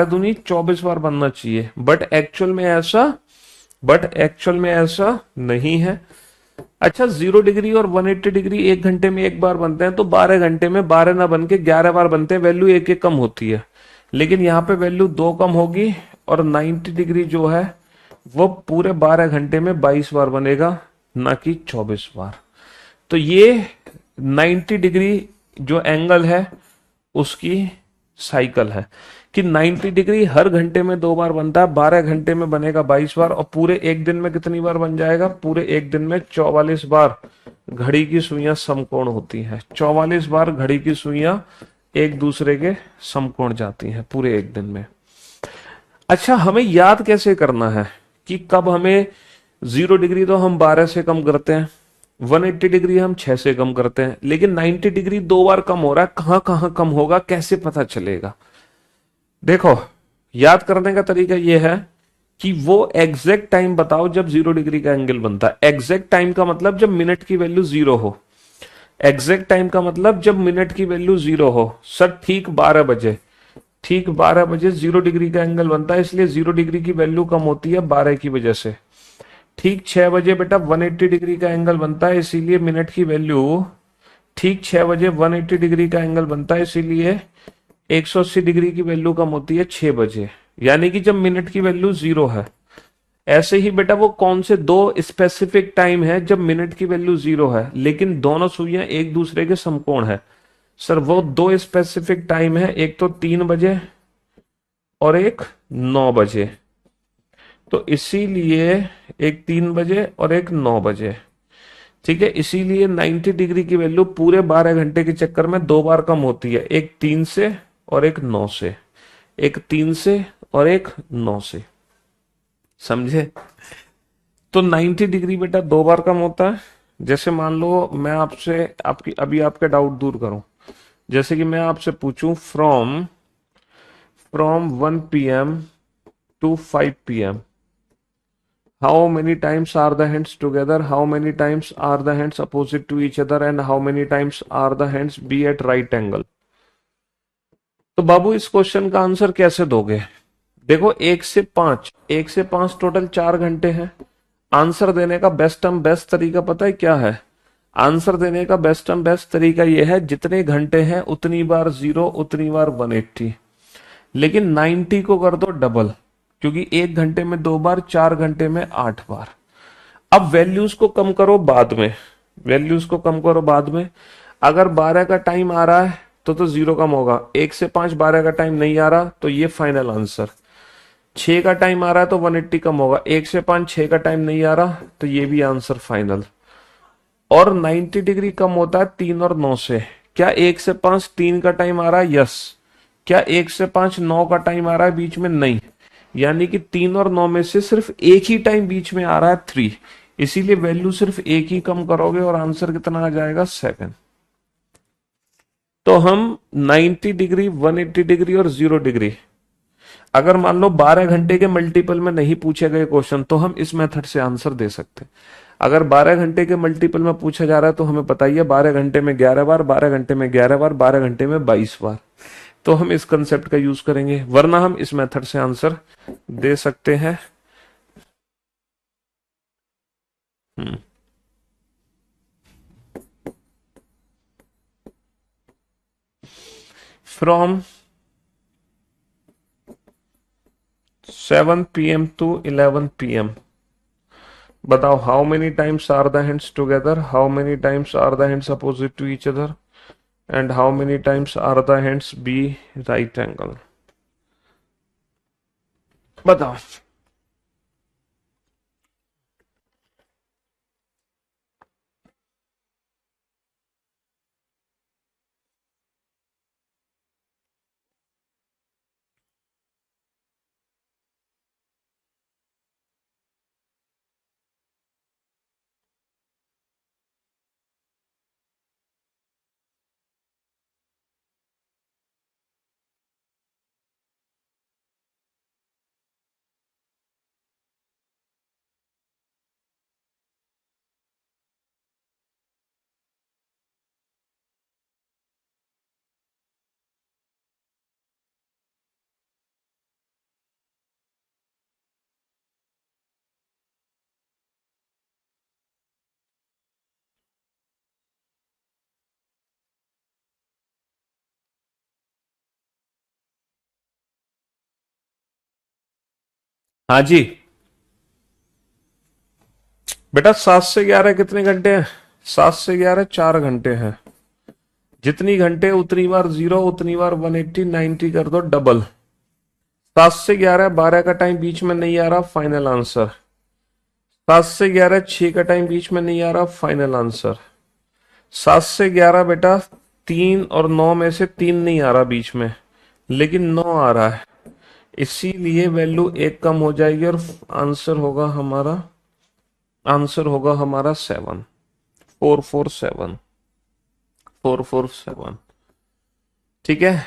दूनी 24 बार बनना चाहिए। बट एक्चुअल में ऐसा नहीं है। अच्छा, 0 डिग्री और 180 डिग्री 1 घंटे में एक बार बनते हैं, तो 12 घंटे में 12 ना बन के 11 बार बनते हैं, वैल्यू एक एक कम होती है। लेकिन यहाँ पे वैल्यू 2 कम होगी, और 90 डिग्री जो है वो पूरे 12 घंटे में 22 बार बनेगा, ना कि 24 बार। तो ये 90 डिग्री जो एंगल है उसकी साइकिल है कि 90 डिग्री हर घंटे में 2 बार बनता है, 12 घंटे में बनेगा 22 बार, और पूरे एक दिन में कितनी बार बन जाएगा? पूरे एक दिन में 44 बार घड़ी की सुइयां समकोण होती हैं। 44 बार घड़ी की सुइयां एक दूसरे के समकोण जाती हैं पूरे एक दिन में। अच्छा, हमें याद कैसे करना है कि कब हमें 0 डिग्री तो हम 12 से कम करते हैं, 180 डिग्री हम 6 से कम करते हैं, लेकिन 90 डिग्री 2 बार कम हो रहा है, कहां कहां कम होगा, कैसे पता चलेगा? देखो, याद करने का तरीका यह है कि वो एग्जैक्ट टाइम बताओ जब 0 डिग्री का एंगल बनता है। एग्जैक्ट टाइम का मतलब जब मिनट की वैल्यू 0 हो। एग्जैक्ट टाइम का मतलब जब मिनट की वैल्यू 0 हो। सर ठीक 12 बजे, ठीक 12 बजे 0 डिग्री का एंगल बनता है, इसलिए 0 डिग्री की वैल्यू कम होती है 12 की वजह से। ठीक 6 बजे बेटा 180 डिग्री का एंगल बनता है, इसीलिए मिनट की वैल्यू ठीक 6 बजे 180 डिग्री का एंगल बनता है, इसीलिए 180 डिग्री की वैल्यू कम होती है 6 बजे, यानी कि जब मिनट की वैल्यू 0 है। ऐसे ही बेटा वो कौन से 2 स्पेसिफिक टाइम है जब मिनट की वैल्यू 0 है लेकिन दोनों सुइयां एक दूसरे के समकोण है? सर वो 2 स्पेसिफिक टाइम है, एक तो 3 बजे और एक 9 बजे। तो इसीलिए एक 3 बजे और एक 9 बजे, ठीक है। इसीलिए 90 डिग्री की वैल्यू पूरे 12 घंटे के चक्कर में 2 बार कम होती है, एक 3 से और एक 9 से, एक 3 से और एक 9 से। समझे? तो 90 डिग्री बेटा 2 बार कम होता है। जैसे मान लो मैं आपसे आपके डाउट दूर करूं, जैसे कि मैं आपसे पूछूं from 1 PM to 5 PM, how many times are the hands together, how many times are the hands opposite to each other, and how many times are the hands be at right angle? तो बाबू इस question का answer कैसे दोगे? देखो, 1 से 5 total 4 घंटे हैं। Answer देने का बेस्ट एंड बेस्ट तरीका पता है क्या है? आंसर देने का बेस्ट एंड बेस्ट तरीका यह है, जितने घंटे हैं उतनी बार 0 उतनी बार 180, लेकिन 90 को कर दो डबल, क्योंकि 1 घंटे में 2 बार, 4 घंटे में 8 बार। अब वैल्यूज को कम करो बाद में, वैल्यूज को कम करो बाद में। अगर 12 का टाइम आ रहा है तो 0 कम होगा, 1 से 5 12 का टाइम नहीं आ रहा तो ये फाइनल आंसर। 6 का टाइम आ रहा है तो 180 कम होगा, 1 से 5 6 का टाइम नहीं आ रहा तो ये भी आंसर फाइनल। और 90 डिग्री कम होता है 3 और 9 से। क्या 1 से 5 3 का टाइम आ रहा है? यस। क्या 1 से 5 9 का टाइम आ रहा है बीच में? नहीं। यानी कि 3 और 9 में से सिर्फ एक ही टाइम बीच में आ रहा है 3। इसीलिए वैल्यू सिर्फ एक ही कम करोगे और आंसर कितना आ जाएगा? 7। तो हम 90 डिग्री, 180 डिग्री और 0 डिग्री, अगर मान लो 12 घंटे के मल्टीपल में नहीं पूछे गए क्वेश्चन तो हम इस मेथड से आंसर दे सकते हैं। अगर 12 घंटे के मल्टीपल में पूछा जा रहा है तो हमें बताइए 12 घंटे में 11 बार, 12 घंटे में 11 बार, 12 घंटे में 22 बार। तो हम इस कंसेप्ट का यूज करेंगे, वरना हम इस मेथड से आंसर दे सकते हैं। From 7 p.m. to 11 p.m. बताओ, how many times are the hands together, how many times are the hands opposite to each other, and how many times are the hands be right angle. बताओ। हाँ जी। बेटा 7 से 11 कितने घंटे हैं? 7 से 11 4 घंटे हैं। जितनी घंटे उतनी बार 0, उतनी बार 180, 90 कर दो डबल। 7 से 11 12 का टाइम बीच में नहीं आ रहा, फाइनल आंसर। 7 से 11 6 का टाइम बीच में नहीं आ रहा, फाइनल आंसर। 7 से 11 बेटा 3 और 9 में से 3 नहीं आ रहा बीच में, लेकिन 9 आ रहा है, इसीलिए वैल्यू एक कम हो जाएगी और आंसर होगा हमारा 7। 447। 447। ठीक है।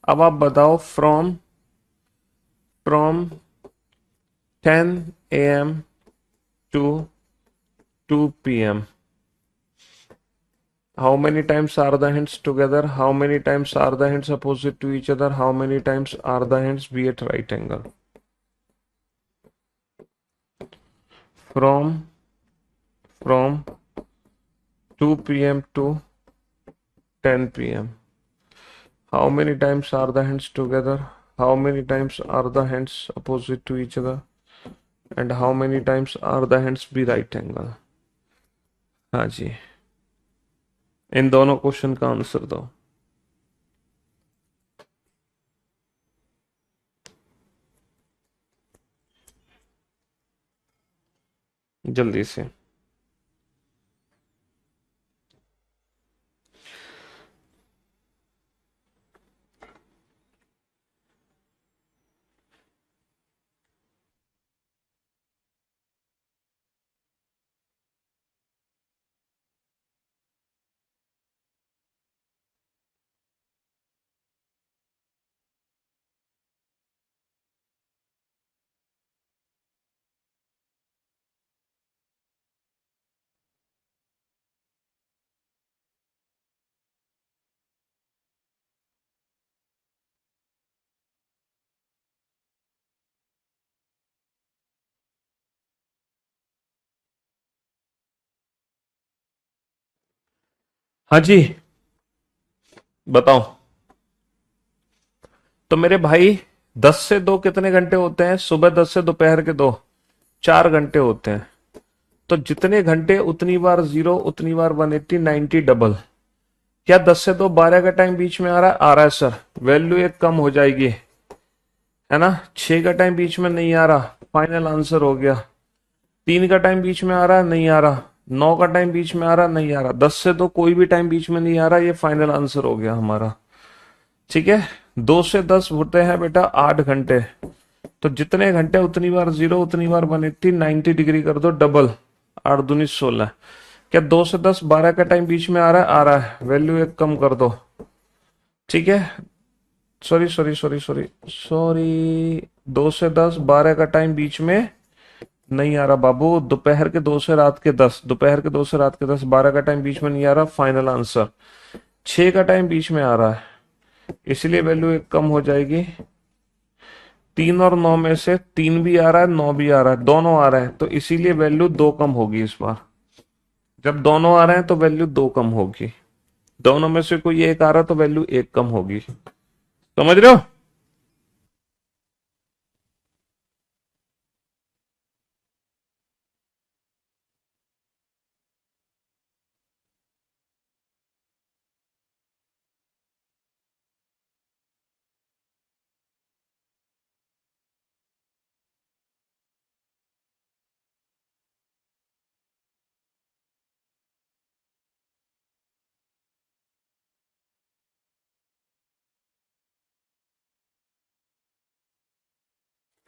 अब आप बताओ, from from 10 a.m. to 2 p.m. How many times are the hands together? How many times are the hands opposite to each other? How many times are the hands be at right angle? From from 2 p.m. to 10 p.m. How many times are the hands together? How many times are the hands opposite to each other? And how many times are the hands be right angle? हाँ जी, इन दोनों question का answer दो जल्दी से। हाँ जी, बताओ। तो मेरे भाई 10 से 2 कितने घंटे होते हैं? सुबह 10 से दोपहर के 2, 4 घंटे होते हैं। तो जितने घंटे उतनी बार जीरो, उतनी बार 180, 90 डबल। क्या 10 से 2 12 का टाइम बीच में आ रहा है? आ रहा है सर। वैल्यू एक कम हो जाएगी, है ना। 6 का टाइम बीच में नहीं आ रहा, फाइनल आंसर हो गया। 3 का टाइम बीच में आ रहा है, नहीं आ रहा। 9 का टाइम बीच में आ रहा, नहीं आ रहा। 10 से 2 कोई भी टाइम बीच में नहीं आ रहा, ये फाइनल आंसर हो गया हमारा। ठीक है। 2 से 10 होते हैं बेटा 8 घंटे। तो जितने घंटे उतनी बार जीरो, उतनी बार 180, 90 डिग्री कर दो डबल, 8 दूनी 16। क्या 2 से 10 12 का टाइम बीच में आ रहा है? आ रहा है। वैल्यू एक कम कर दो। ठीक है। Sorry sorry sorry sorry sorry, 2 से 10 12 का टाइम बीच में नहीं आ रहा बाबू। दोपहर के 2 से रात के 10, दोपहर के 2 से रात के 10, 12 का टाइम बीच में नहीं आ रहा, फाइनल आंसर। 6 का टाइम बीच में आ रहा है, इसलिए वैल्यू एक कम हो जाएगी। 3 और 9 में से 3 भी आ रहा है, 9 भी आ रहा है, दोनों आ रहा है, तो इसीलिए वैल्यू 2 कम होगी इस बार। जब दोनों आ रहे हैं तो वैल्यू 2 कम होगी। दोनों में से कोई एक आ रहा है तो वैल्यू एक कम होगी। समझ रहे हो?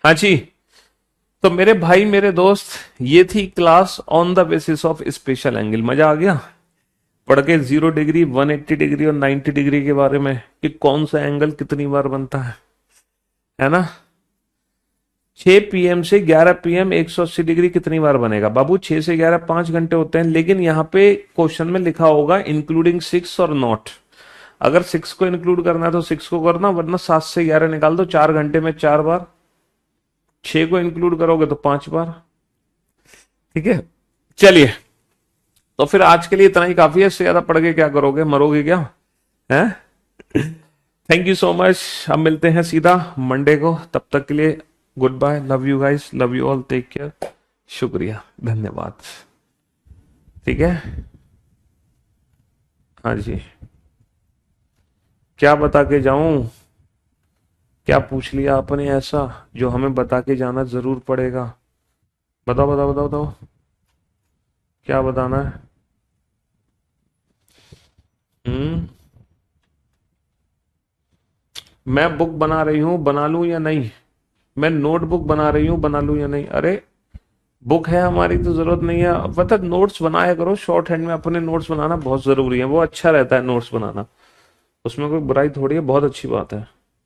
हाँ जी। तो मेरे भाई, मेरे दोस्त, ये थी class on the basis of special angle. मजा आ गया पढ़ के 0 डिग्री, 180 डिग्री और 90 डिग्री के बारे में, कि कौन सा एंगल कितनी बार बनता है ना। 6 PM से 11 PM 180 डिग्री कितनी बार बनेगा? बाबू 6 से 11 5 घंटे होते हैं, लेकिन यहाँ पे क्वेश्चन में लिखा होगा इंक्लूडिंग 6 और नॉट। अगर 6 को इंक्लूड करना है तो 6 को करना, वरना 7 से 11 निकाल दो। 4 घंटे में 4 बार। 6 को इंक्लूड करोगे तो 5 बार। ठीक है। चलिए, तो फिर आज के लिए इतना ही काफी है। इससे ज्यादा पढ़ के क्या करोगे? मरोगे क्या? हैं? Thank you so much. अब मिलते हैं सीधा मंडे को। तब तक के लिए good bye. Love you guys, love you all, take care. शुक्रिया, धन्यवाद। ठीक है। हाँ जी। क्या बता के जाऊं? क्या पूछ लिया आपने ऐसा जो हमें बता के जाना जरूर पड़ेगा? बताओ बताओ बताओ बताओ, क्या बताना है? हम्म। मैं बुक बना रही हूं, बना लूं या नहीं? मैं नोटबुक बना रही हूं, बना लूं या नहीं? अरे, बुक है हमारी तो जरूरत नहीं है। पता, नोट्स बनाया करो शॉर्ट हैंड में। अपने नोट्स बनाना बहुत जरूरी है, वो अच्छा रहता है नोट्स बनाना। उसमें कोई बुराई थोड़ी है, बहुत अच्छी बात है।